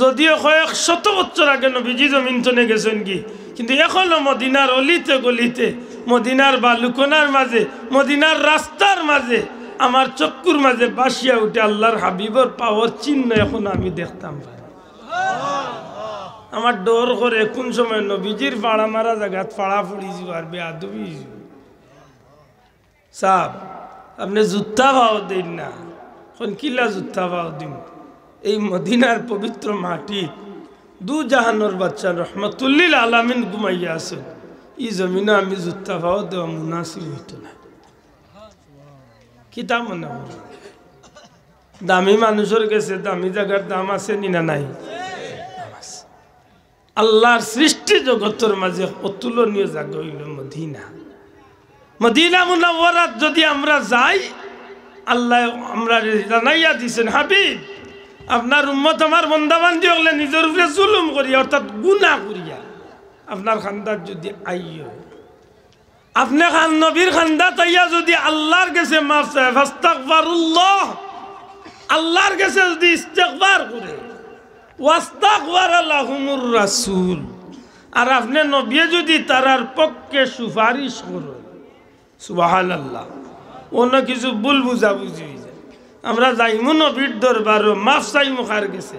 যদিও কয়েক শত বছর আগে নবীজি জমিন চলে গেছেন কি, কিন্তু এখনো মদিনার অলিতে গলিতে, মদিনার বালুকোনার মাঝে, মদিনার রাস্তার মাঝে আমার চক্ষুর মাঝে বাসিয়া উঠে আল্লাহর হাবিবর পাওয়ার চিহ্ন এখন আমি দেখতাম। আমার ডর করে কোন সময় নবীজির পাড়া মারা জায়গাত পাড়া পড়ি যাবার বেয়াদবি সাহ। আপনি জুত্তা ভাও দিন না, এখন কিলা জুত্তা ভাও দিন? এই মদিনার পবিত্র মাটি দু জাহানোর বাচ্চা রহমতুল্লিল আলামিন ঘুমাইয়া আছেন, এই জমিনে আমি জুত্তা ভাও দেওয়া মুনাসিব হইত না। কিতা মনে হয় দামি মানুষের কাছে দামি জায়গার দাম আছে নিনা নাই? আল্লাহর সৃষ্টি জগতের মাঝে অতুলনীয় জায়গা হইল মদিনা। মদিনা মুনাওয়ারাত যদি আমরা যাই, আল্লাহ আমরা জানাইয়া দিছেন, হাবিব আপনার উম্মত আমার বন্দাবান্দি হলে নিজের উপরে জুলুম করিয়া অর্থাৎ গুনাহ করিয়া আপনার খান্দাত যদি আইয়, আপনি খান নবীর খান্দাত আইয়া যদি আল্লাহর কাছে মাফ চায়, ফাস্তাগফিরুল্লাহ, আল্লাহর কাছে যদি ইস্তেগফার করে, ওয়াস্তাগফার লাহুমুর রাসূল, আর আপনি নবী যদি তারার পক্ষে সুপারিশ করেন, সুবহানাল্লাহ, অন্য কিছু ভুল বুঝাবুঝি হয়ে যায়। আমরা যাইমু নবীর দরবার মাফ চাইমু কার গেছে?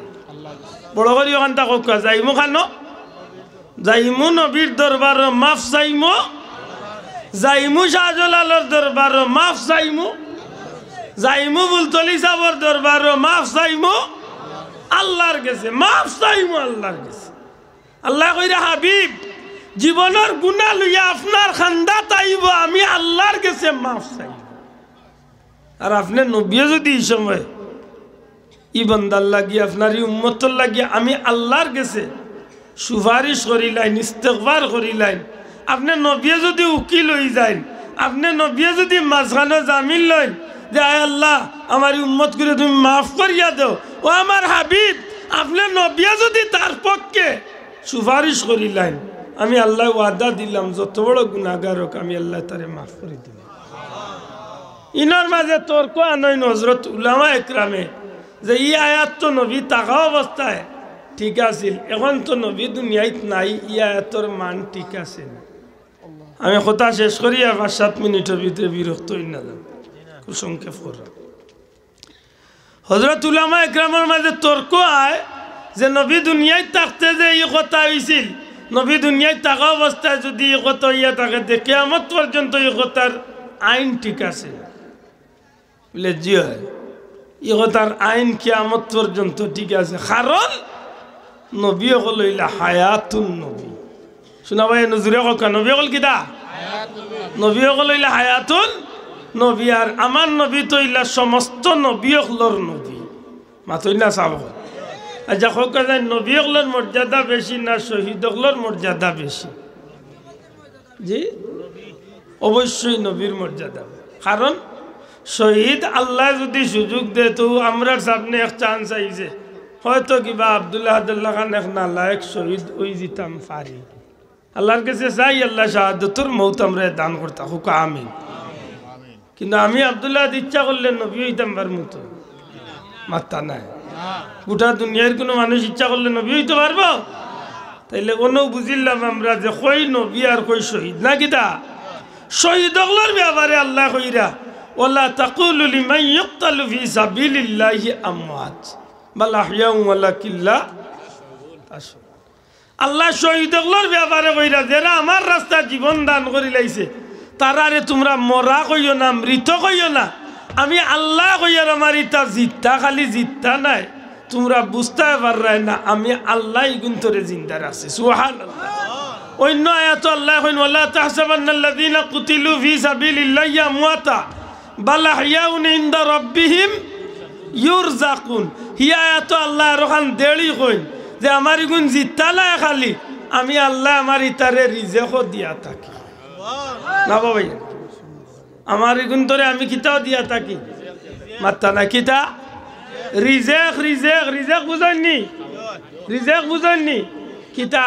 বড় করি ওখানটা কোকা যাইমু খানো, যাইমু নবীর দরবার মাফ চাইমু, যাইমু শাহজালালের দরবার মাফ চাইমু, যাইমু বুলতলি সাহর দরবার মাফ চাইমু, আল্লাহর গেছে মাফ চাইমু, আল্লাহর গেছে। আল্লাহ কইরা হাবিব জীবনের গুনাহ লইয়া আপনার খান্দাত আইব, আমি আল্লাহর কাছে মাফ চাইব। আর আপনি নবী যদি এই সময় ই বান্দার লাগিয়ে আপনার ই উম্মতর লাগিয়ে আমি আল্লাহর কাছে সুপারিশ করিলাইন, ইস্তেগফার করিলাইন, আপনি নবী যদি উকিল হয়ে যায়, আপনি নবী যদি মাঝখানে জামিন লইন যে আয় আল্লাহ আমার উম্মত করে তুমি মাফ করিয়া দাও, ও আমার হাবিব আপনি নবী যদি তার পক্ষে সুপারিশ করিলাইন, আমি আল্লাহ ওয়াদা দিলাম যত বড় গুনাহগার হোক আমি আল্লাহ তারে মাফ করে দিব। ইনার মাঝে তর্ক আনইন হযরত উলামা একরামে যে ই আয়াত তো নবী থাকা অবস্থায় ঠিক আছিল, এখন তো নবী দুনিয়ায় নাই, ই আয়াতর মান ঠিক আছে না। আমি কথা শেষ করি, 5-7 মিনিটের ভিতরে বিরক্ত হই না, খুব সংক্ষেপ করা। হযরত উলামা একরামের মাঝে তর্ক আয় যে নবী দুনিয়ায় থাকতে যে এই কথা হয়েছিল, নবী দুনিয়ায় থাকা অবস্থায় যদি এই কথা ইয়া থাকে, কিয়ামত পর্যন্ত এই কথার আইন ঠিক আছে বলে জি হয়, এই কথার আইন কিয়ামত পর্যন্ত ঠিক আছে। কারণ নবী হল ইলা হায়াতুন নবী, শোনা ভাই নজরে কথা, নবী হল কিতা? নবী হল ইলা হায়াতুন নবী, আর আমার নবী তো ইলা সমস্ত নবী হলর নবী, মাতই না চাব। আচ্ছা হোকা যায় নবী হলর মর্যাদা বেশি না শহীদ হলর মর্যাদা বেশি? জি অবশ্যই নবীর মর্যাদা, কারণ শহীদ আল্লাহ যদি সুযোগ দে তো আমরা সামনে এক চান্স আইছে, হয়তো কিবা আব্দুল্লাহ আব্দুল্লাহ খান এক নালায়ক শহীদ ওই দিতাম পারি, আল্লাহর কাছে চাই আল্লাহ শাহাদতর মৌত আমরা দান করতাম, হুকা আমিন। কিন্তু আমি আব্দুল্লাহ ইচ্ছা করলে নবী হইতাম পার মতো মাত্তা নাই, গোটা দুনিয়ার কোনো মানুষ ইচ্ছা করলে নবী হইতে পারবো? তাইলে কোনো বুঝিলাম আমরা যে কই নবী আর কই শহীদ না কিতা? শহীদ হলর ব্যাপারে আল্লাহ কইরা ওয়ালা তাকুলু লিমান ইউকতালু ফি সাবিলিল্লাহি আমওয়াত বাল আহইয়াউ ওয়ালাকিন লা তাশউরুন। আল্লাহ শহীদ হলর ব্যাপারে কইরা যারা আমার রাস্তায় জীবন দান করি লাইছে তারারে তোমরা মরা কইও না, মৃত কইও না, আমি আল্লাহ কইয়ার আমার ইটা জিত্তা, খালি জিত্তা নাই তোমরা বুঝতে পাররাই না, আমি আল্লাহ গুন্তরে জিন্দার আছে। সুবহানাল্লাহ। অন্য আয়াত আল্লাহ কইন ওয়ালা তাহসাবান্নাল্লাযীনা কুতিলু ফি সাবিলিল্লাহি আমওয়াতা বাল আহইয়াউন ইনদা রাব্বিহিম ইউরযাকুন। হিয়া আয়াত আল্লাহ রখান দেড়ি কইন যে আমার গুণ জিত্তা নাই, খালি আমি আল্লাহ আমার ইতারে রিজেক দিয়া থাকি না বাবা, আমার গুন্তরে আমি কিতাও দিয়া থাকি মাত্তা না কিতা রিজেক। রিজেক রিজেক বুঝাইনি, রিজেক বুঝাইনি, কিতা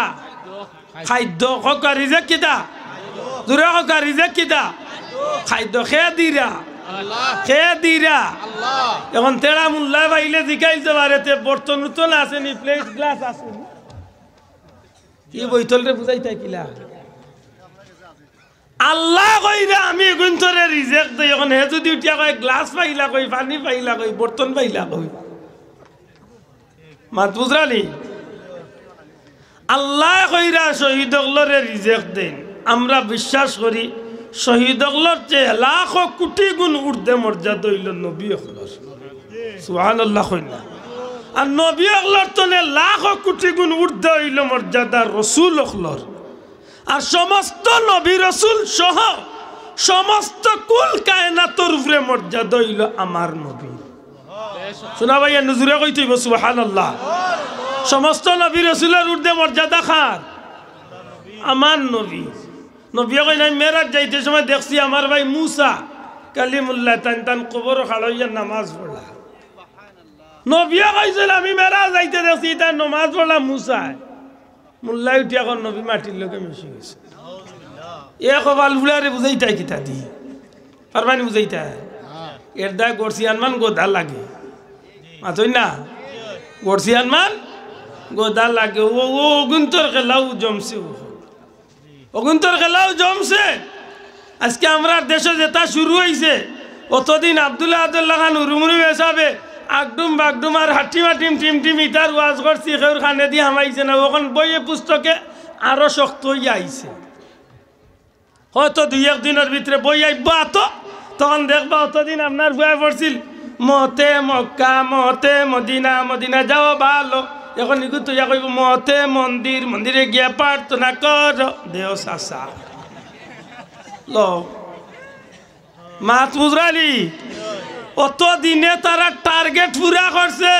খাদ্য হকা রিজেক কিতা জোরে হকা রিজেক কিতা খাদ্য খেয়ে দিরা খেয়ে দিরা এখন তেরা মুল্লা বাইলে জিকাইতে পারেতে বর্তন উতন আসেনি প্লেট গ্লাস আসেনি কি বইতল রে বুঝাই থাকিলা আল্লাহ কইরা আমি গুন্তরে রিজেক দেই এখন হে যদি উঠিয়া কয় গ্লাস পাইলা কই পানি পাইলা কই বর্তন পাইলা কই মাত বুঝরানি আল্লাহ কইরা শহীদগুলোরে রিজেক দেন আমরা বিশ্বাস করি শহীদগুলোর চেয়ে লাখ কোটি গুণ ঊর্ধ্বে মর্যাদা হইল নবী হকলর সুবহানাল্লাহ কইনা আর নবী হকলর তনে লাখ কোটি গুণ ঊর্ধ্বে হইল মর্যাদা রাসূল হকলর আর সমস্ত নবী রাসূল সহ সমস্ত কুল কায়নাতের উপরে মর্যাদা হইল আমার নবী শোনা ভাইয়া নজরে কইতেইব সুবহানাল্লাহ সমস্ত নবী রাসূলের ঊর্ধ্বে মর্যাদা খার আমার নবী নবী কই নাই মেরাজ যাইতে সময় দেখছি আমার ভাই মুসা কালিমুল্লাহ তান কবর খাড়াইয়া নামাজ পড়লা নবী কইছিল আমি মেরাজ যাইতে দেখছি তাই নামাজ পড়লা মুসা মুল্লাই উঠি এখন নবী মাটির লোকে মিশে গেছে এ কবাল বুলারে বুঝাইতাই কিতা দি পারবানি বুঝাইতা এর দা গড়সিয়ান মান গোদা লাগে মাতই না গড়সিয়ান মান গোদা লাগে ও গুন্তর খেলাও জমছে অগুন্তর খেলাও জমছে আজকে আমরা দেশে যেটা শুরু হয়েছে অতদিন আব্দুল্লাহ আব্দুল্লাহ খান উরুমুরু হিসাবে আগডুম বাগডুম আর হাটিমা টিম ইটার ওয়াজ করছি খেউর খানে দিয়ে হামাইছে না ওখান বইয়ে পুস্তকে আরো শক্ত হয়ে আইছে হয়তো 2-1 দিনের ভিতরে বই আইব তো তখন দেখবা অতদিন আপনার বয়ে পড়ছিল মতে মক্কা মতে মদিনা মদিনা যাও ভালো এখন নিগুত ইয়া কইব মতে মন্দির মন্দিরে গিয়া প্রার্থনা কর দেও সাসা লো মাত মুজরালি অত দিনে তারা টার্গেট পুরা করছে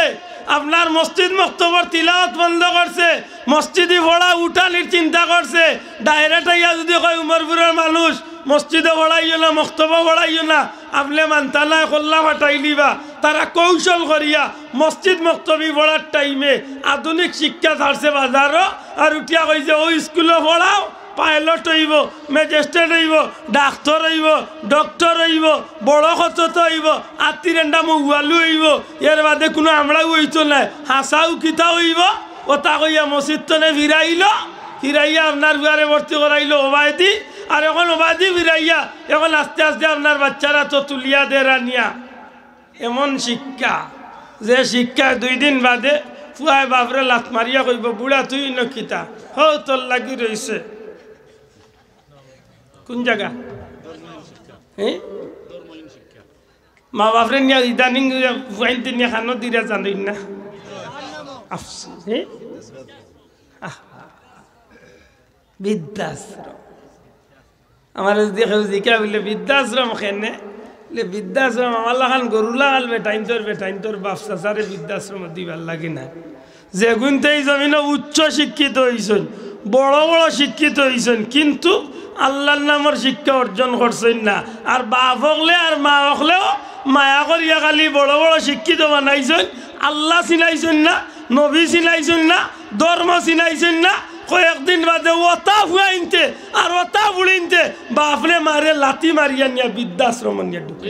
আপনার মসজিদ মক্তবর তিলাওয়াত বন্ধ করছে মসজিদে পড়া উঠানির চিন্তা করছে ডাইরেক্ট আইয়া যদি কয় উমরপুরের মানুষ মসজিদে পড়াইও না মক্তবা পড়াইও না আপনি মানতালা কল্লা ফাটাই দিবা তারা কৌশল করিয়া মসজিদ মক্তবি পড়ার টাইমে আধুনিক শিক্ষা ছাড়ছে বাজারও আর উঠিয়া কইছে ওই স্কুলে পড়াও পাইলট হইব ম্যাজিস্ট্রেট হইব ডাক্তার হইব ডক্টর হইব বড় খতত হইব আত্মীরেন্ডা মুগুয়ালু হইব এর বাদে কোনো আমরাও হইতো না হাসাও কিতা হইব ও তা কইয়া মসজিদ তনে ফিরাইয়া আপনার বুয়ারে ভর্তি করাইলো ওবায়দি আর এখন ওবায়দি ফিরাইয়া এখন আস্তে আস্তে আপনার বাচ্চারা তো তুলিয়া দে রানিয়া এমন শিক্ষা যে শিক্ষা 2 দিন বাদে ফুয়ায় বাপরে লাত মারিয়া কইব বুড়া তুই নকিতা হো তোর লাগি রইছে কোন জায়গা হ্যাঁ মা বাপরে নিয়ে ইদানিং ফুয়াইনতে নিয়ে খানো দিরা জানিন না আফসোস হ্যাঁ বৃদ্ধাশ্রম আমার দেখে জিকা বলে বৃদ্ধাশ্রম খেনে বৃদ্ধাশ্রম আমার লাগান গরু লাগাল বেটাইন তোর বাপসা সারে বৃদ্ধাশ্রম দিবার লাগে না যে গুনতেই জমিনে উচ্চ শিক্ষিত হয়েছেন বড় বড় শিক্ষিত হয়েছেন কিন্তু আল্লাহর নামের শিক্ষা অর্জন করছেন না আর বাপ হকলে আর মা হকলেও মায়া করিয়া খালি বড় বড় শিক্ষিত বানাইছেন আল্লাহ চিনাইছেন না নবী চিনাইছেন না ধর্ম চিনাইছেন না কয়েকদিন বাদে ওটা ফুয়াইনতে আর ওটা বুড়িনতে বাপরে মারে লাথি মারিয়া নিয়া বৃদ্ধাশ্রম নিয়ে ঢুকে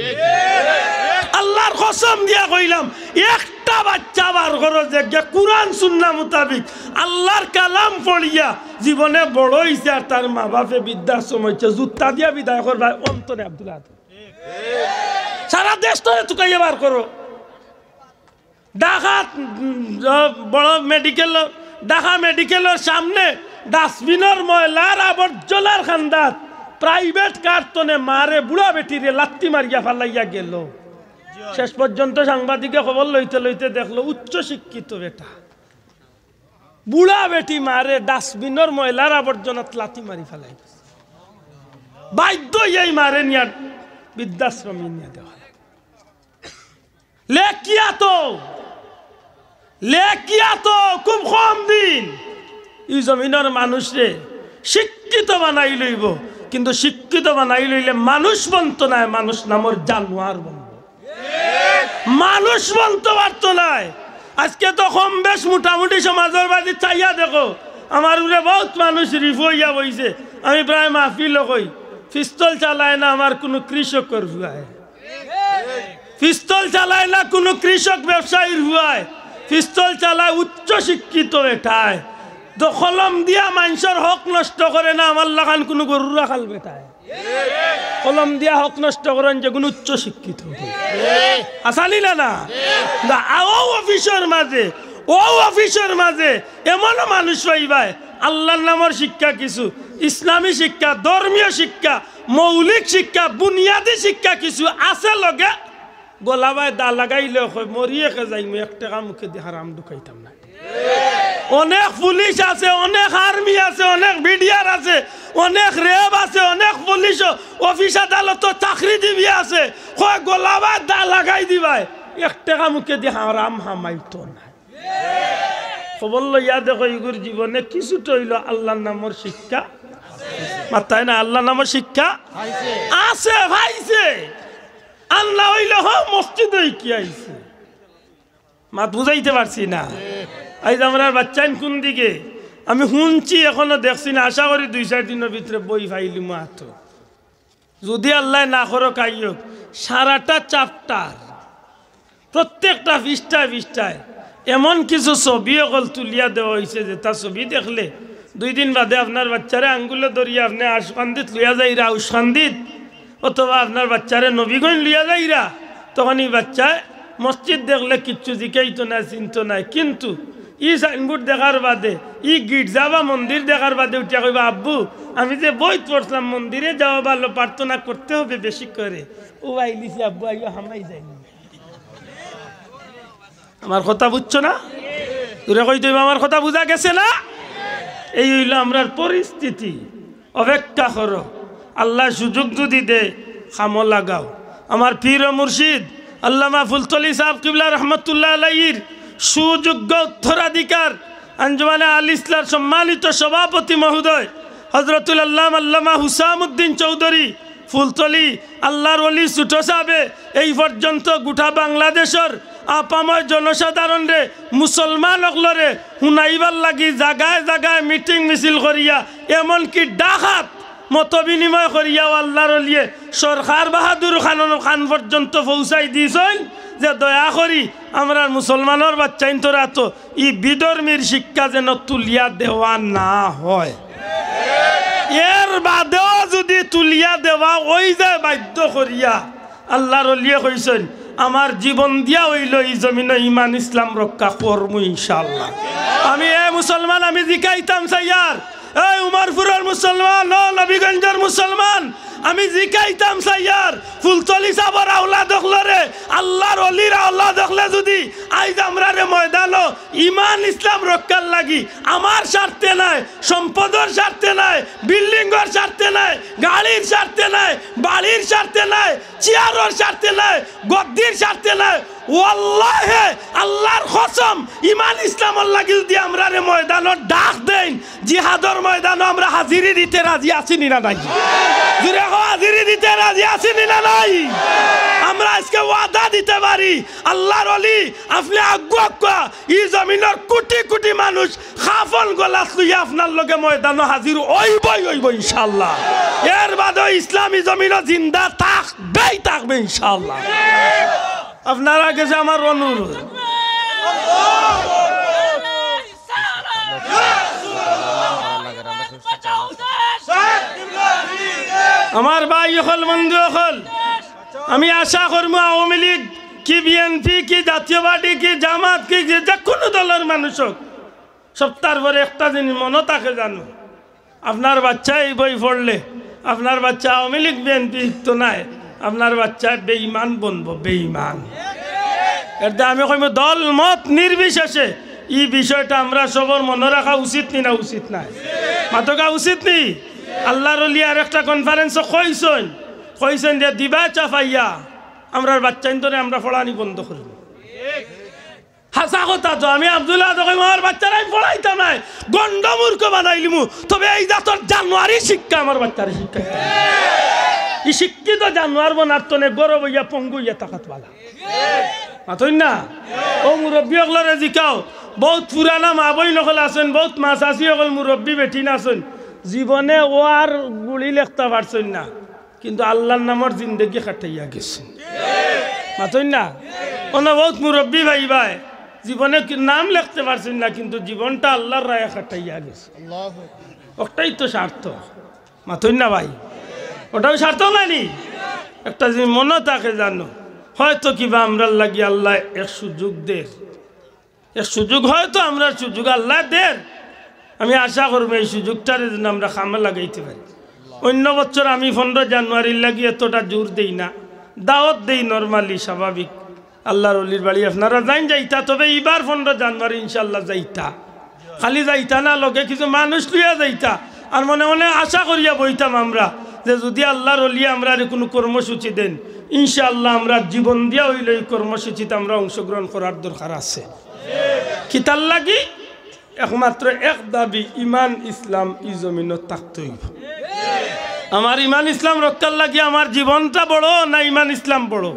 আল্লাহর কসম দিয়া কইলাম একটা বাচ্চা বার করো যে কুরআন সুন্নাহ মোতাবিক আল্লাহর কালাম পড়িয়া জীবনে বড় হইছে আর তার মা বাপে বৃদ্ধাশ্রম হইছে জুতা দিয়া বিদায় করবা অন্তরে আব্দুল্লাহ সারা দেশ তো তুকাইয়া বার করো ঢাকা বড় মেডিকেল ঢাকা মেডিকেলের সামনে ডাস্টবিনের ময়লার আবর্জনার খান্দাত প্রাইভেট কার্টনে মারে বুড়া বেটিরে লাত্তি মারিয়া ফালাইয়া গেল শেষ পর্যন্ত সাংবাদিকে খবর লইতে লইতে দেখলো উচ্চ শিক্ষিত বেটা বুড়া বেটি মারে ডাস্টবিনের ময়লার আবর্জনাত লাত্তি মারি ফেলাই বাধ্য এই মারে নিয়া বৃদ্ধাশ্রমে নিয়ে দেওয়া লেখিয়া তো খুব কম দিন এই জমিনের মানুষরে শিক্ষিত বানাই লইব কিন্তু শিক্ষিত বানাই লইলে মানুষ বন্ত নাই মানুষ নামর জানোয়ার বনব মানুষ বন্ত পারত নাই আজকে তো কম বেশ মোটামুটি সমাজের বাড়ি চাইয়া দেখো আমার উরে বহুত মানুষ রিফইয়া বইছে আমি প্রায় মাহফিল কই পিস্তল চালায় না আমার কোনো কৃষকের ভুয়ায় পিস্তল চালায় না কোনো কৃষক ব্যবসায়ীর ভুয়ায় পিস্তল চালায় উচ্চ শিক্ষিত বেটায় তো কলম দিয়া মানুষের হক নষ্ট করে না আমার লাগান কোনো গরু রাখাল বেটায় কলম দিয়া হক নষ্ট করেন যে কোনো উচ্চ শিক্ষিত আসানি না ও অফিসের মাঝে এমনও মানুষ পাইবাই আল্লাহর নামের শিক্ষা কিছু ইসলামী শিক্ষা ধর্মীয় শিক্ষা মৌলিক শিক্ষা বুনিয়াদী শিক্ষা কিছু আছে লগে গোলাবাই দা লাগাইলে মরিয়ে যাই এক টাকা মুখে দিয়ে হারাম ঢুকাইতাম না অনেক পুলিশ আছে অনেক আর্মি আছে অনেক বিডিআর আছে অনেক রেব আছে অনেক পুলিশ অফিস আদালত চাকরি দিবি আছে গোলাবাই দা লাগাই দিবাই এক টাকা মুখে দিয়ে হারাম হামাইতো না খবর লইয়া দেখো ইগুর জীবনে কিছুটা হইল আল্লাহর নামের শিক্ষা মাথায় না আল্লাহর নামের শিক্ষা আছে ভাইছে আল্লাহ হইল মসজিদ কি আইছে মাত বুঝাইতে পারছি না আজ আমার বাচ্চা কোন দিকে আমি শুনছি এখনো দেখছি না আশা করি 2-4 দিনের ভিতরে বই ফাইলি মাত যদি আল্লাহ না করো কাইয়ক সারাটা চ্যাপ্টার প্রত্যেকটা পৃষ্ঠায় এমন কিছু ছবি অকল তুলিয়া দেওয়া হয়েছে যে তার ছবি দেখলে 2 দিন বাদে আপনার বাচ্চারে আঙ্গুলে ধরিয়া আপনি আশকান্দিত লইয়া যাইরা উস্কান্দিত অথবা আপনার বাচ্চারে নবীগঞ্জ লইয়া যাইরা তখন এই বাচ্চায় মসজিদ দেখলে কিচ্ছু জিকাইতো না চিনতো নাই কিন্তু ই সাইনবোর্ড দেখার বাদে ই গির্জা বা মন্দির দেখার বাদে উঠিয়া কইবা আব্বু আমি যে বই পড়ছিলাম মন্দিরে যাওয়া ভালো প্রার্থনা করতে হবে বেশি করে ও আইলিছি আব্বু আইও হামাই যাইনি আমার কথা বুঝছো না তোরা কই তুই আমার কথা বুঝা গেছে না এই হইল আমরার পরিস্থিতি অপেক্ষা করো আল্লাহ সুযোগ যদি দে খামো লাগাও আমার পীর ও মুর্শিদ আল্লামা ফুলতলি সাহেব কিবলা রহমতুল্লাহ আলাইহির সুযোগ্য উত্তরাধিকার আঞ্জুমানে আল ইসলার সম্মানিত সভাপতি মহোদয় হযরতুল আল্লামা হুসামউদ্দিন চৌধুরী ফুলতলি আল্লাহর ওলি ছোট সাহেবে এই পর্যন্ত গোটা বাংলাদেশের আপাময় জনসাধারণ রে মুসলমান অকলরে শুনাইবার লাগি জায়গায় জায়গায় মিটিং মিছিল করিয়া এমনকি ডাকাত মত বিনিময় করিয়াও আল্লাহর ওলিয়ে সরকার বাহাদুর খান পর্যন্ত পৌঁছাই দিয়েছেন যে দয়া করি আমরা মুসলমানের বাচ্চাইন তোরা তো ই বিধর্মীর শিক্ষা যেন তুলিয়া দেওয়া না হয় এর বাদেও যদি তুলিয়া দেওয়া ওই যায় বাধ্য করিয়া আল্লাহর ওলিয়ে কইছেন আমার জীবন দিয়া হইল এই জমিনে ইমান ইসলাম রক্ষা করবো ইনশাআল্লাহ আমি মুসলমান আমি জিকাইতাম সাইয়ার এই উমরপুরের মুসলমান ও নবীগঞ্জের মুসলমান আমি জিকাইতাম সাইয়ার ফুলতলি সাবর আওলাদ দেখলরে আল্লাহর ওলির আওলাদ দেখলে যদি আইজ আমরা রে ময়দানো ইমান ইসলাম রক্ষার লাগি আমার স্বার্থে নাই সম্পদের স্বার্থে নাই বিল্ডিংয়ের স্বার্থে নাই গাড়ির স্বার্থে নাই বাড়ির স্বার্থে নাই চেয়ারের স্বার্থে নাই গদ্দির স্বার্থে নাই ওয়াল্লাহি আল্লাহর কসম ইমান ইসলামের লাগি যদি আমরা রে ময়দানো ডাক দেন জিহাদের ময়দানো আমরা হাজিরি দিতে রাজি আছি না নাই জুরে হাজিরি দিতে রাজি আছি না নাই আমরা আজকে ওয়াদা দিতে পারি আল্লাহর ওলি আপনি আগুয়া এই জমিনের কোটি কোটি মানুষ খাফন গলাস লইয়া আপনার লগে ময়দানো হাজির হইব ইনশাআল্লাহ এর বাদে ইসলামী জমিন জিন্দা থাকবে ইনশাআল্লাহ আপনারা কাছে আমার অনুরোধ আমার ভাই হল বন্ধু হল আমি আশা করবো আওয়ামী লীগ কি বিএনপি কি জাতীয় পার্টি কি জামাত কি যে কোনো দলের মানুষ হোক সপ্তাহের পরে একটা জিনিস মনে থাকে জানো আপনার বাচ্চা এই বই পড়লে আপনার বাচ্চা আওয়ামী লীগ বিএনপি তো নাই আপনার বাচ্চা বেঈমান বনবো বেঈমান এটা আমি কইব দল মত নির্বিশেষে এই বিষয়টা আমরা সবার মনে রাখা উচিত নি না উচিত নাই মাতকা উচিত নি আল্লাহর ওলি আর একটা কনফারেন্স কইছেন যে দিবা চাফাইয়া আমরার বাচ্চাইন ধরে আমরা পড়ানি বন্ধ করব হাসা কথা তো আমি আব্দুল্লাহ তখন আমার বাচ্চারা আমি পড়াইতাম নাই গন্ডমূর্খ বানাইলিমু তবে এই জাতর জানুয়ারি শিক্ষা আমার বাচ্চারে শিক্ষা এই শিক্ষিত জানুয়ার বনার তনে গরব হইয়া পঙ্গু ইয়া তাকাত বালা মাতই না ও মুরব্বী অগলরে জিকাও বহুত পুরানা মা বই নকল আছেন, বহুত মা চাচি সকল মুরব্বী বেঠিন আছেন, জীবনে ও আর গুলি লেখতে পারছেন না, কিন্তু আল্লাহর নামর জিন্দগি খাটাইয়া গেছেন। মাতই না ওনা বহুত মুরব্বী ভাই ভাই জীবনে নাম লিখতে পারছেন না, কিন্তু জীবনটা আল্লাহর রায়ে খাটাইয়া গেছে। ওটাই তো স্বার্থ। মাতই না ভাই, ওটাও স্বার্থ নানি। একটা যে মনে থাকে জানো, হয়তো কিবা আমরা লাগি আল্লাহ এক সুযোগ দের, এক সুযোগ হয়তো আমরা সুযোগ আল্লাহ দের। আমি আশা করবো এই সুযোগটার জন্য আমরা কামে লাগাইতে পারি। অন্য বছর আমি 15 জানুয়ারির লাগি এতটা জোর দেই না, দাওয়াত দেই নর্মালি স্বাভাবিক। আল্লাহর অলির বাড়ি আপনারা যাইন যাইতা, তবে এবার 15 জানুয়ারি ইনশাল্লাহ যাইতা। খালি যাইতা না, লগে কিছু মানুষ লইয়া যাইতা, আর মনে মনে আশা করিয়া বইতাম আমরা যে যদি আল্লাহর অলি আমরা কোনো কর্মসূচি দেন, ইনশাআল্লাহ আমরা জীবন দিয়া হইলে এই কর্মসূচিতে আমরা অংশগ্রহণ করার দরকার আছে। কি তার লাগি একমাত্র এক দাবি, ইমান ইসলাম ই জমিনত থাকতে হইব। আমার ইমান ইসলাম রক্ষার লাগি আমার জীবনটা বড় না ইমান ইসলাম বড়?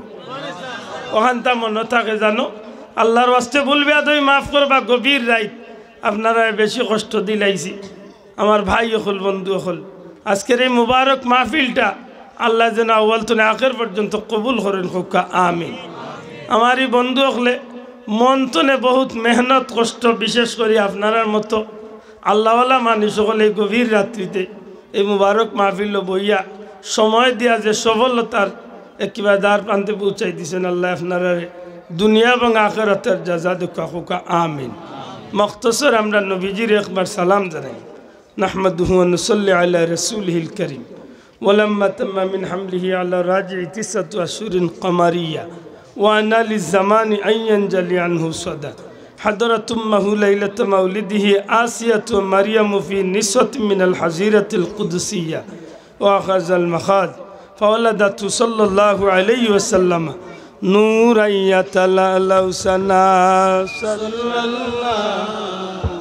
ওখানটা মনে থাকে জানো। আল্লাহর ওয়াস্তে বলবে আদই মাফ করবা, গভীর রাইত আপনারা বেশি কষ্ট দিলাইছি। আমার ভাই হল, বন্ধু হল, আজকের এই মুবারক মাহফিলটা আল্লাহ যেন আউয়াল থেকে আখের পর্যন্ত কবুল করেন, হোকা আমিন। আমার এই বন্ধু হলে মন তনে বহুত মেহনত কষ্ট, বিশেষ করে আপনার মতো আল্লাহওয়ালা মানুষ সকলে এই গভীর রাত্রিতে এই মুবারক মাহফিল বইয়া সময় দিয়া যে সফলতার একেবারে দ্বার প্রান্তে পৌঁছাই দিয়েছেন, আল্লাহ আপনারা দুনিয়া এবং আখিরাতের জাযা দেখা, হোকা আমিন। মখতসর আমরা নবীজির একবার সালাম জানাই। نحمده ونصلي على رسوله الكريم ولما تم من حمله على راجع 9 أشهر قمرية وأنا للزمان أن ينجلي عنه صدى حضرت أمه ليلة مولده آسية مريم في نسوة من الحزيرة القدسية وأخذ المخاض فولدته صلى الله عليه وسلم نورا يتلألأ سنا صلى الله